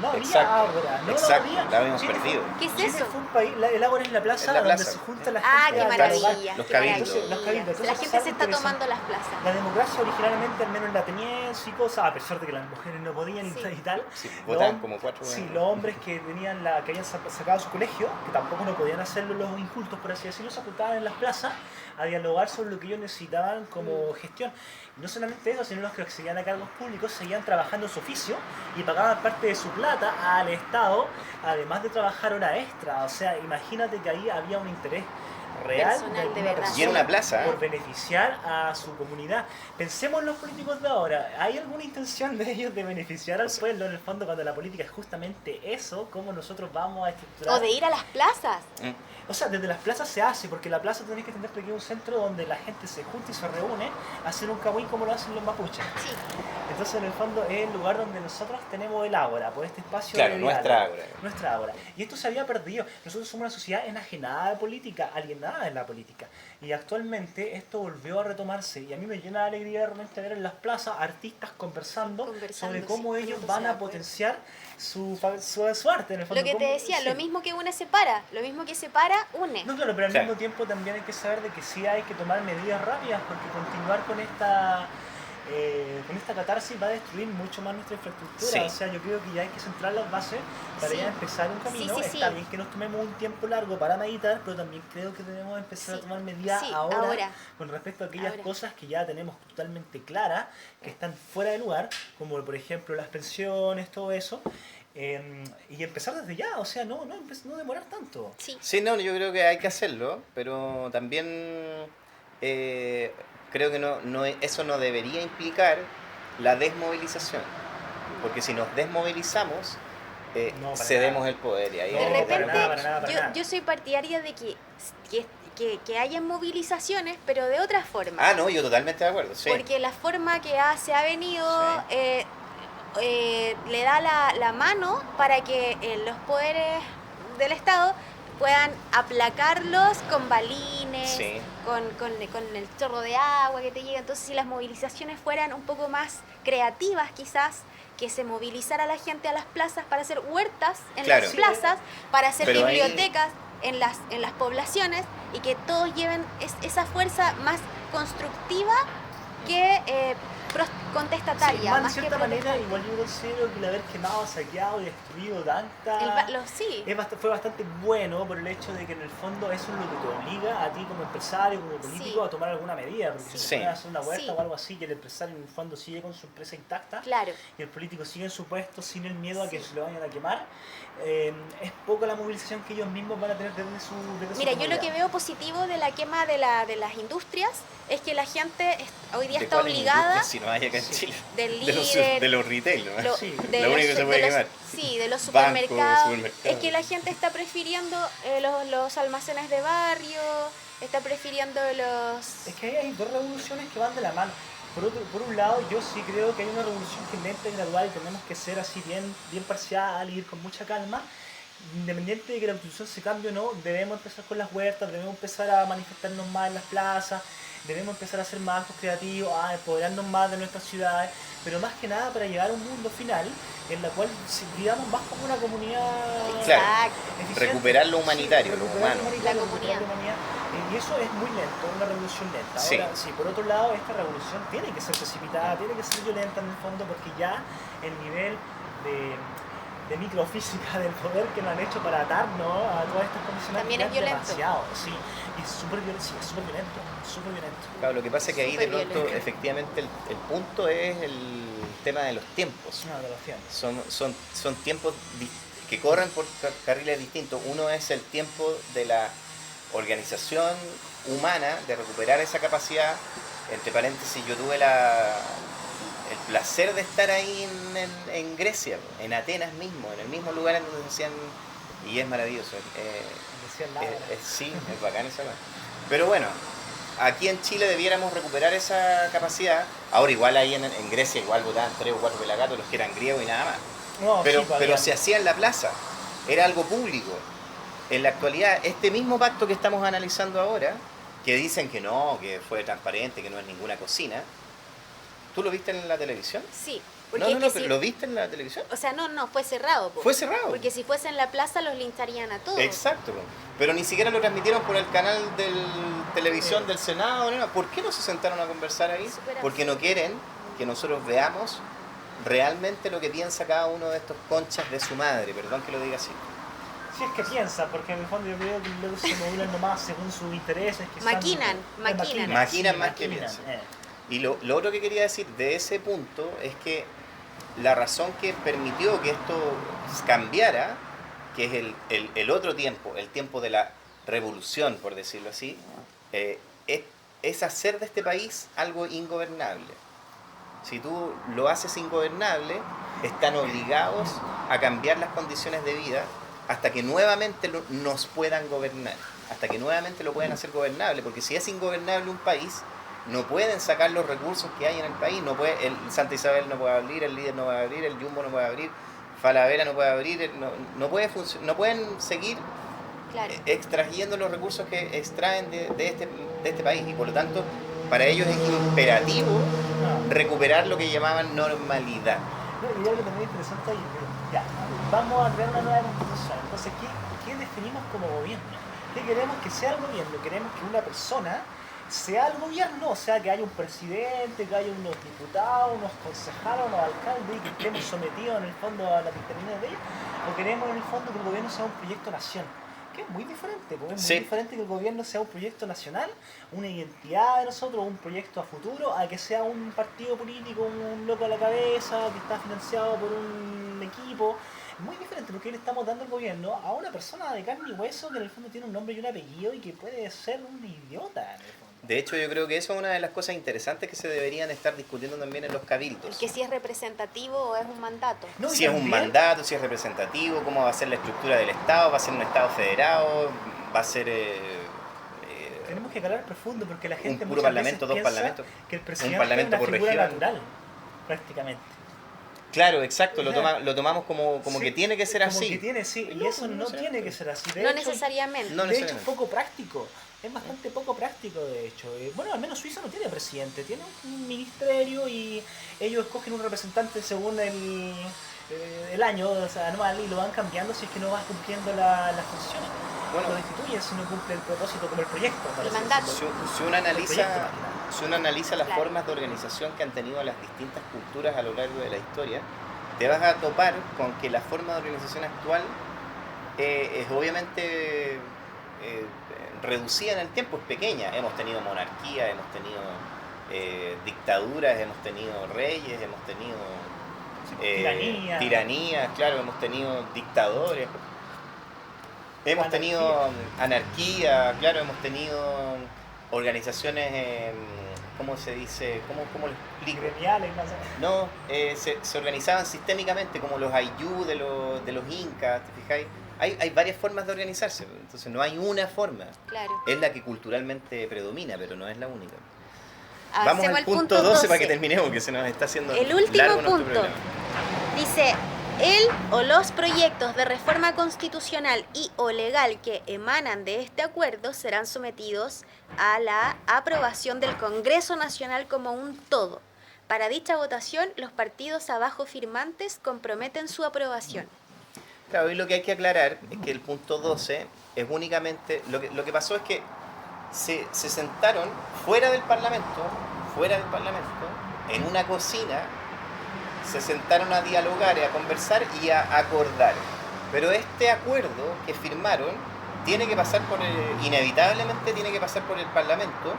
No había Exacto. ágora, no Exacto, había. la habíamos Chile fue- perdido. ¿Qué es Chile eso? fue un país, el ágora es la plaza, Es la donde plaza. se junta la Ah, gente qué a maravilla. dialogar. Los qué cabildos. maravilla. Los cabildos. Entonces, La gente se algo está interesante. tomando las plazas. La democracia originalmente, al menos en la ateniense y cosas, a pesar de que las mujeres no podían Sí. y tal, Sí, los votan hom- como 4 sí, los hombres que tenían que habían sacado su colegio, que tampoco no podían hacerlo los incultos, por así decirlo, se apuntaban en las plazas a dialogar sobre lo que ellos necesitaban como gestión. Y no solamente eso, sino los que accedían a cargos públicos seguían trabajando en su oficio y pagaban parte de su plata al Estado, además de trabajar hora extra. O sea, imagínate que ahí había un interés real Personal, de alguna verdad. persona Y era una plaza, ¿eh? por beneficiar a su comunidad. Pensemos en los políticos de ahora. ¿Hay alguna intención de ellos de beneficiar al pueblo en el fondo cuando la política es justamente eso? ¿Cómo nosotros vamos a estructurar? O de ir a las plazas. O sea, desde las plazas se hace, porque la plaza tenés que entender que es un centro donde la gente se junta y se reúne a hacer un cagüín como lo hacen los mapuches. Sí. Entonces, en el fondo, es el lugar donde nosotros tenemos el ágora, por este espacio Claro, de nuestra diálogo. ágora. Nuestra ágora. Y esto se había perdido. Nosotros somos una sociedad enajenada de política, alienada de la política. Y actualmente esto volvió a retomarse. Y a mí me llena de alegría realmente ver en las plazas artistas conversando sobre sí, cómo ellos totalmente van de a acuerdo. potenciar su arte. En el fondo, Lo que te cómo- decía, sí. lo mismo que une separa, lo mismo que separa une. No, claro, pero al Claro. mismo tiempo también hay que saber de que sí hay que tomar medidas rápidas porque continuar con esta catarsis va a destruir mucho más nuestra infraestructura. Sí. O sea, yo creo que ya hay que centrar las bases para Sí. ya empezar un Sí, camino. sí, Está sí. bien que nos tomemos un tiempo largo para meditar, pero también creo que debemos empezar Sí. a tomar medidas Sí, ahora, ahora. con respecto a aquellas Ahora. cosas que ya tenemos totalmente claras, que están fuera de lugar, como por ejemplo las pensiones, todo eso. Y empezar desde ya, o sea, no demorar tanto. Sí. Sí, no, yo creo que hay que hacerlo, pero también creo que eso no debería implicar la desmovilización, porque si nos desmovilizamos, No, para cedemos nada. el poder y ahí No, De hay que repente, tener para nada, para yo, nada. yo soy partidaria de que hayan movilizaciones, pero de otra forma. Ah, no, yo totalmente de acuerdo, sí. Porque la forma que se ha venido Sí. le da la mano para que los poderes del Estado puedan aplacarlos con balines, Sí. con el chorro de agua que te llega. Entonces, si las movilizaciones fueran un poco más creativas, quizás, que se movilizara la gente a las plazas para hacer huertas en Claro. las plazas, para hacer Pero ahí- bibliotecas en las poblaciones, y que todos lleven esa fuerza más constructiva que contestataria. Sí, más de más que cierta manera, protestante. igual yo considero que el haber quemado, saqueado y destruido tanta... Sí, Fue bastante bueno por el hecho de que en el fondo eso es lo que te obliga a ti como empresario, como político, Sí. a tomar alguna medida. Porque Sí. si se puede hacer una huerta Sí. o algo así, que el empresario en el fondo sigue con su empresa intacta claro. y el político sigue en su puesto sin el miedo a que Sí. se lo vayan a quemar, es poca la movilización que ellos mismos van a tener desde su Mira, yo lo comodidad. que veo positivo de la quema de las industrias es que la gente hoy día ¿De está cuáles obligada industrias? Si no hay acá en Sí. Chile. del De los, líder, de los retail, ¿no? lo- Sí. de Lo único que se puede de quemar. Sí, de los Bancos, supermercados. supermercados. Es que la gente está prefiriendo los almacenes de barrio, está prefiriendo los... Es que ahí hay dos revoluciones que van de la mano. Por un lado, yo sí creo que hay una revolución que es lenta y gradual y tenemos que ser así bien parcial y ir con mucha calma. Independiente de que la constitución se cambie o no, debemos empezar con las huertas, debemos empezar a manifestarnos más en las plazas, debemos empezar a hacer más actos creativos, a empoderarnos más de nuestras ciudades, pero más que nada para llegar a un mundo final en la cual vivamos más como una comunidad Claro. Exacto. eficiente. Recuperar lo humanitario, lo recuperar humano. La recuperar comunidad. la humanidad. Y eso es muy lento, es una revolución lenta. Sí. Ahora, sí, por otro lado, esta revolución tiene que ser precipitada, tiene que ser violenta en el fondo, porque ya el nivel de microfísica del poder que nos han hecho para atarnos a todas estas condiciones También ya es violento. demasiado, sí. Y es súper violento, sí, es súper violento, súper violento. Claro, lo que pasa es que ahí de Súper pronto, violento. efectivamente, el punto es el tema de los tiempos. No, de los tiempos. Son tiempos que corren por carriles distintos. Uno es el tiempo de la organización humana, de recuperar esa capacidad. Entre paréntesis, yo tuve el placer de estar ahí en Grecia, en Atenas mismo, en el mismo lugar en donde se hacían, y es maravilloso. Decían nada. Sí, es bacán esa cosa. Pero bueno, aquí en Chile debiéramos recuperar esa capacidad. Ahora igual ahí en Grecia igual votaban 3 o 4 pelagatos los que eran griegos y nada más. No, Pero, sí, pero se hacía en la plaza, era algo público. En la actualidad, este mismo pacto que estamos analizando ahora, que dicen que no, que fue transparente, que no es ninguna cocina, ¿tú lo viste en la televisión? Sí, Porque No, es no, que no, pero si- ¿lo viste en la televisión? O sea, no, fue cerrado. Po. Fue cerrado. Porque si fuese en la plaza los lincharían a todos. Exacto. Pero ni siquiera lo transmitieron por el canal de televisión del Senado. No. ¿Por qué no se sentaron a conversar ahí? Súper Porque no quieren que nosotros veamos realmente lo que piensa cada uno de estos conchas de su madre. Perdón que lo diga así. Si es que piensa, porque en el fondo yo creo que luego se modulan nomás según sus intereses. Que Maquinan, sean- maquinan. Maquinan más que piensan. Y lo otro que quería decir de ese punto es que la razón que permitió que esto cambiara, que es el otro tiempo, el tiempo de la revolución, por decirlo así, es hacer de este país algo ingobernable. Si tú lo haces ingobernable, están obligados a cambiar las condiciones de vida hasta que nuevamente nos puedan gobernar, hasta que nuevamente lo puedan hacer gobernable, porque si es ingobernable un país, no pueden sacar los recursos que hay en el país, no puede, el Santa Isabel no puede abrir, el Líder no puede abrir, el Jumbo no puede abrir, Falabella no puede abrir, no pueden seguir Claro. extrayendo los recursos que extraen de este país, y por lo tanto para ellos es imperativo recuperar lo que llamaban normalidad. No, y algo también interesante ahí, ya, vamos a crear una nueva constitución. Entonces, ¿qué definimos como gobierno? ¿Qué queremos que sea el gobierno? Queremos que una persona sea el gobierno, o sea, que haya un presidente, que haya unos diputados, unos concejales, unos alcaldes, que estemos sometidos en el fondo a la dictaminidad de ellos, o queremos en el fondo que el gobierno sea un proyecto nación, que es muy diferente, porque es muy Sí. diferente que el gobierno sea un proyecto nacional, una identidad de nosotros, un proyecto a futuro, a que sea un partido político, un loco a la cabeza, que está financiado por un equipo. Muy diferente, porque le estamos dando el gobierno a una persona de carne y hueso que en el fondo tiene un nombre y un apellido y que puede ser un idiota en el fondo. De hecho, yo creo que eso es una de las cosas interesantes que se deberían estar discutiendo también en los El cabildos. que si es representativo o es un mandato. No, y Si es un también- mandato, si es representativo, cómo va a ser la estructura del Estado, va a ser un Estado federado, va a ser Tenemos que calar profundo porque la gente puro muchas parlamento, veces dos piensa parlamentos, que el un presidente parlamento es una por figura región. natural, prácticamente. Claro, exacto, lo, Claro. lo tomamos como Sí, que tiene que ser como así. que tiene, sí, y No, eso no no tiene necesariamente. que ser así. De No hecho, necesariamente. No de hecho, es necesariamente. poco práctico. Es bastante poco práctico, de hecho. Bueno, al menos Suiza no tiene presidente, tiene un ministerio y ellos escogen un representante según el año, o sea, anual, y lo van cambiando si es que no vas cumpliendo las funciones. Bueno. Lo destituyen si no cumple el propósito como el proyecto. por El así mandato. decirlo. Si uno proyecto, analiza, más que nada. si uno analiza las Claro. formas de organización que han tenido las distintas culturas a lo largo de la historia, te vas a topar con que la forma de organización actual es obviamente reducida en el tiempo, es pequeña. Hemos tenido monarquía, hemos tenido dictaduras, hemos tenido reyes, hemos tenido tiranías, claro, hemos tenido dictadores, hemos tenido anarquía, claro, hemos tenido organizaciones, ¿cómo se dice? ¿Cómo lo explico? Gremiales, no sé. No, se organizaban sistémicamente como los ayllú de los incas, ¿te fijáis? Hay varias formas de organizarse, entonces no hay una forma. Claro. Es la que culturalmente predomina, pero no es la única. Vamos Avancemos al punto 12 para que terminemos, que se nos está haciendo El último largo nuestro punto. programa. Dice, el o los proyectos de reforma constitucional y o legal que emanan de este acuerdo serán sometidos a la aprobación del Congreso Nacional como un todo. Para dicha votación, los partidos abajo firmantes comprometen su aprobación. Claro, y lo que hay que aclarar es que el punto 12 es únicamente... Lo que pasó es que se sentaron fuera del Parlamento, en una cocina, se sentaron a dialogar, a conversar y a acordar. Pero este acuerdo que firmaron tiene que pasar inevitablemente tiene que pasar por el Parlamento,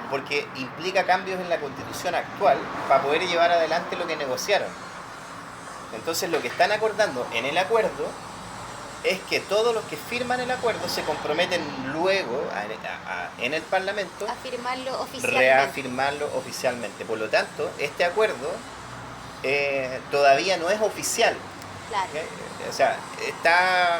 porque implica cambios en la Constitución actual para poder llevar adelante lo que negociaron. Entonces lo que están acordando en el acuerdo es que todos los que firman el acuerdo se comprometen luego en el Parlamento Afirmarlo oficialmente. reafirmarlo oficialmente. Por lo tanto, este acuerdo todavía no es oficial. Claro. O sea, está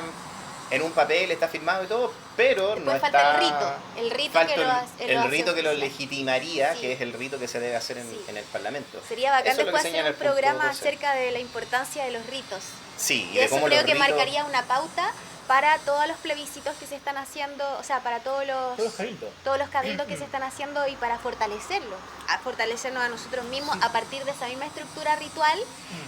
en un papel, está firmado y todo, pero Después no falta está... el rito falta que lo el- hace- el lo hace rito que lo oficial. legitimaría, Sí. que es el rito que se debe hacer Sí. en el Parlamento. Sería bacán Eso es lo que después hacer señala un el punto programa 12. acerca de la importancia de los ritos. Sí, y Y de eso cómo creo los que ritos... marcaría una pauta para todos los plebiscitos que se están haciendo, o sea, para Todos los cabildos. todos los cabildos que se están haciendo y para fortalecerlo, a fortalecernos a nosotros mismos a partir de esa misma estructura ritual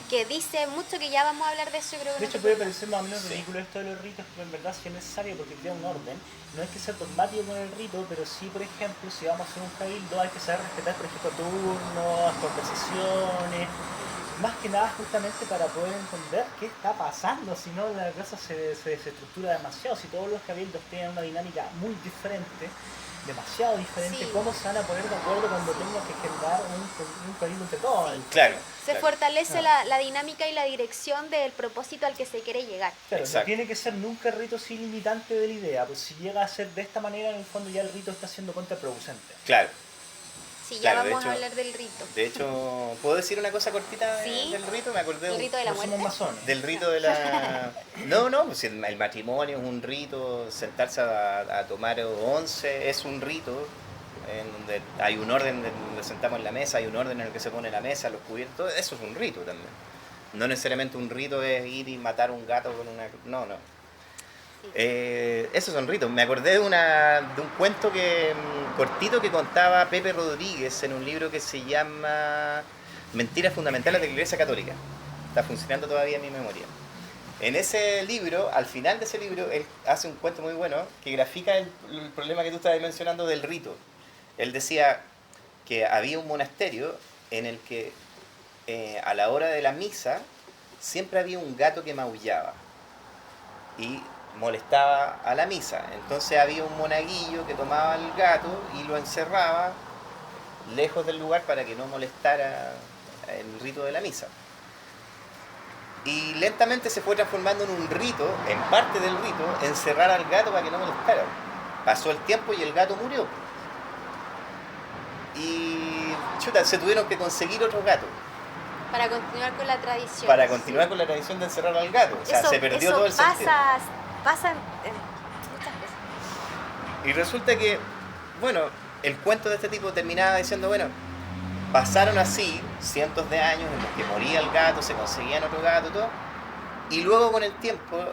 que dice mucho, que ya vamos a hablar de eso, yo creo que De en hecho, otro puede programa. parecer más o menos Sí. ridículo esto de los ritos, pero en verdad sí es necesario porque crea un orden. No hay que ser dogmático con el rito, pero sí, por ejemplo, si vamos a hacer un cabildo, hay que saber respetar, por ejemplo, turnos, conversaciones. Más que nada justamente para poder entender qué está pasando, si no la cosa se desestructura demasiado. Si todos los cabildos tienen una dinámica muy diferente, demasiado diferente, Sí. ¿cómo se van a poner de acuerdo cuando tenga que generar un cabildo entre todos? Claro. Se claro. fortalece Ah. la dinámica y la dirección del propósito al que se quiere llegar. Claro, no Exacto. tiene que ser nunca el rito así limitante de la idea, pues si llega a ser de esta manera, en el fondo ya el rito está siendo contraproducente. Claro. Sí, ya Claro, de vamos hecho- a hablar del rito. De hecho, ¿puedo decir una cosa cortita Sí. del rito? Me acordé El rito de la No somos muerte. masones. del rito de la... No, pues el matrimonio es un rito, sentarse a tomar once es un rito, en donde hay un orden donde sentamos en la mesa, hay un orden en el que se pone la mesa, los cubiertos, eso es un rito también. No necesariamente un rito es ir y matar un gato con una... No. Sí. Esos son ritos. Me acordé de un cuento cortito que contaba Pepe Rodríguez en un libro que se llama Mentiras fundamentales de la Iglesia Católica. Está funcionando todavía en mi memoria. En ese libro, al final de ese libro, él hace un cuento muy bueno que grafica el problema que tú estabas mencionando del rito. Él decía que había un monasterio en el que a la hora de la misa siempre había un gato que maullaba y molestaba a la misa. Entonces había un monaguillo que tomaba al gato y lo encerraba lejos del lugar para que no molestara el rito de la misa. Y lentamente se fue transformando en un rito, en parte del rito, encerrar al gato para que no molestara. Pasó el tiempo y el gato murió. Y se tuvieron que conseguir otro gato Para continuar con la tradición. para continuar con la tradición de encerrar al gato. O sea, se perdió todo el sentido. Pasa en muchas cosas. Y resulta que, bueno, el cuento de este tipo terminaba diciendo, bueno, pasaron así cientos de años en los que moría el gato, se conseguían otro gato y todo, y luego con el tiempo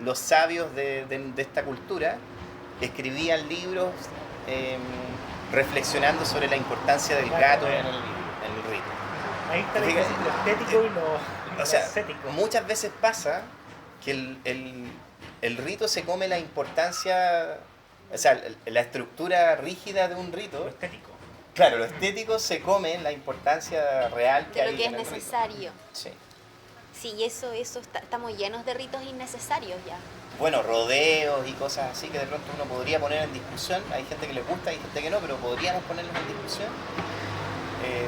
los sabios de esta cultura escribían libros reflexionando sobre la importancia del gato en el rito. Ahí está la Fíjate, diferencia entre lo estético y lo O sea, ascético. muchas veces pasa que el rito se come la importancia, o sea, la estructura rígida de un Lo rito. estético. Claro, lo estético se come la importancia real que De hay lo que es en el rito. necesario. Sí. Sí, y eso estamos llenos de ritos innecesarios ya. Bueno, rodeos y cosas así que de pronto uno podría poner en discusión. Hay gente que le gusta, hay gente que no, pero podríamos ponerlos en discusión.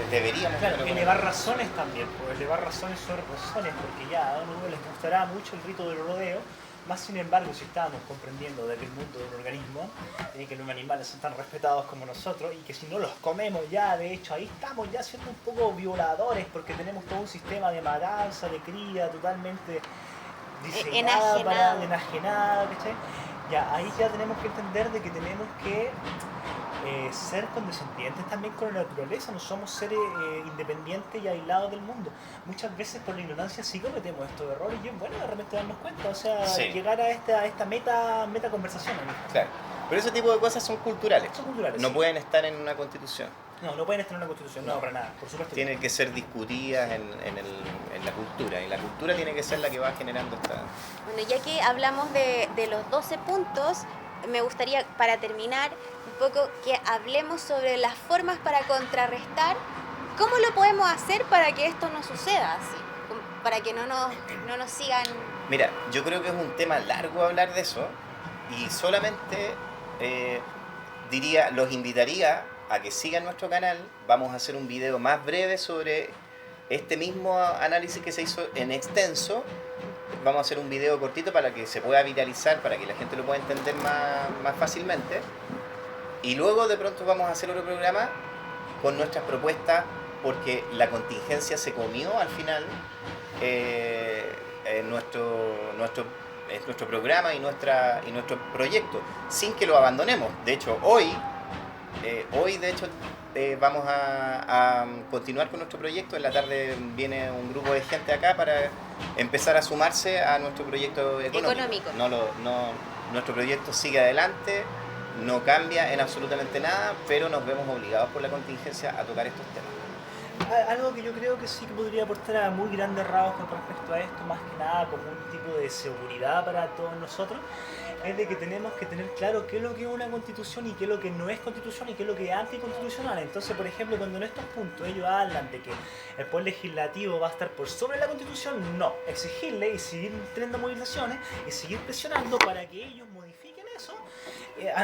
Deberíamos. Claro, pero elevar razones también, pues elevar razones sobre razones, porque ya a uno les gustará mucho el rito del rodeo, más sin embargo, si estábamos comprendiendo de que el mundo es un organismo, que los animales son tan respetados como nosotros, y que si no los comemos ya, de hecho, ahí estamos ya siendo un poco violadores, porque tenemos todo un sistema de matanza, de cría, totalmente diseñada para enajenada, ¿cachai? Ya, ahí ya tenemos que entender de que tenemos que ser condescendientes también con la naturaleza, no somos seres independientes y aislados del mundo. Muchas veces por la ignorancia sí cometemos estos errores y es bueno de repente darnos cuenta, o sea, Sí. llegar a esta meta conversación. Claro. Pero ese tipo de cosas son culturales. Son culturales, No sí. pueden estar en una constitución. No pueden estar en una constitución, no, para nada, por supuesto. Tienen que ser discutidas en la cultura. Y la cultura tiene que ser la que va generando esta... Bueno, ya que hablamos de los 12 puntos, me gustaría, para terminar, un poco que hablemos sobre las formas para contrarrestar. ¿Cómo lo podemos hacer para que esto no suceda así? Para que no nos sigan... Mira, yo creo que es un tema largo hablar de eso. Y solamente los invitaría a que sigan nuestro canal. Vamos a hacer un video más breve sobre este mismo análisis que se hizo en extenso. Vamos a hacer un video cortito para que se pueda viralizar, para que la gente lo pueda entender más fácilmente. Y luego de pronto vamos a hacer otro programa con nuestras propuestas, porque la contingencia se comió al final nuestro es nuestro programa y nuestro proyecto, sin que lo abandonemos. De hecho, hoy vamos a continuar con nuestro proyecto. En la tarde viene un grupo de gente acá para empezar a sumarse a nuestro proyecto económico. Nuestro proyecto sigue adelante, no cambia en absolutamente nada, pero nos vemos obligados por la contingencia a tocar estos temas. Algo que yo creo que sí que podría aportar a muy grandes rasgos con respecto a esto, más que nada como un tipo de seguridad para todos nosotros, es de que tenemos que tener claro qué es lo que es una constitución y qué es lo que no es constitución y qué es lo que es anticonstitucional. Entonces, por ejemplo, cuando en estos puntos ellos hablan de que el poder legislativo va a estar por sobre la constitución, no, exigirle y seguir teniendo movilizaciones y seguir presionando para que ellos modifiquen eso.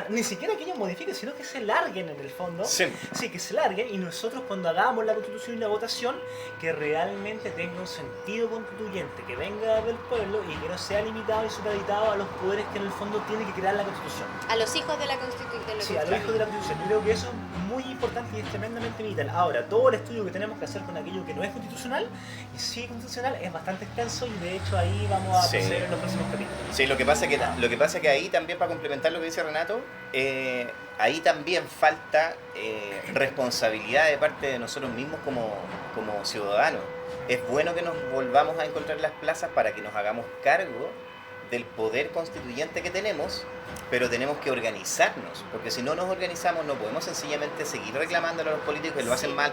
Ni siquiera que ellos modifiquen, sino que se larguen en el fondo. Sí. Sí, que se larguen, y nosotros cuando hagamos la constitución y la votación, que realmente tenga un sentido constituyente, que venga del pueblo y que no sea limitado y supeditado a los poderes que en el fondo tiene que crear la constitución. A los hijos de la Constitución. Sí, a los hijos de la constitución. Yo creo que eso es muy importante y es tremendamente vital. Ahora, todo el estudio que tenemos que hacer con aquello que no es constitucional y sí constitucional es bastante extenso, y de hecho ahí vamos a proceder en los próximos capítulos. Sí, lo que pasa es que ahí también, para complementar lo que dice Renato, ahí también falta responsabilidad de parte de nosotros mismos como ciudadanos. Es bueno que nos volvamos a encontrar en las plazas para que nos hagamos cargo del poder constituyente que tenemos, pero tenemos que organizarnos, porque si no nos organizamos no podemos sencillamente seguir reclamando a los políticos que lo hacen mal,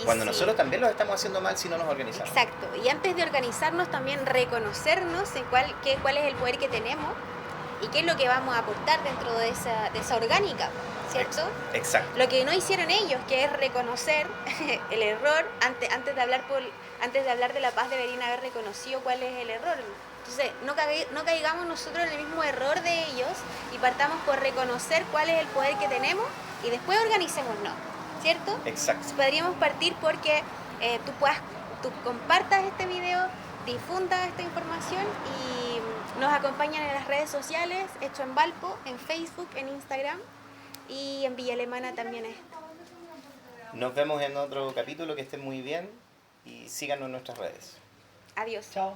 cuando nosotros también lo estamos haciendo mal si no nos organizamos. Exacto, y antes de organizarnos también reconocernos en cuál es el poder que tenemos y qué es lo que vamos a aportar dentro de esa orgánica, ¿cierto? Exacto. Lo que no hicieron ellos, que es reconocer el error, antes de hablar de la paz deberían haber reconocido cuál es el error. Entonces, no caigamos nosotros en el mismo error de ellos y partamos por reconocer cuál es el poder que tenemos y después organicémonos, ¿cierto? Exacto. Podríamos partir porque tú compartas este video, difundas esta información y nos acompañan en las redes sociales, Hecho en Valpo, en Facebook, en Instagram y en Villa Alemana también es. Nos vemos en otro capítulo, que estén muy bien y síganos en nuestras redes. Adiós. Chao.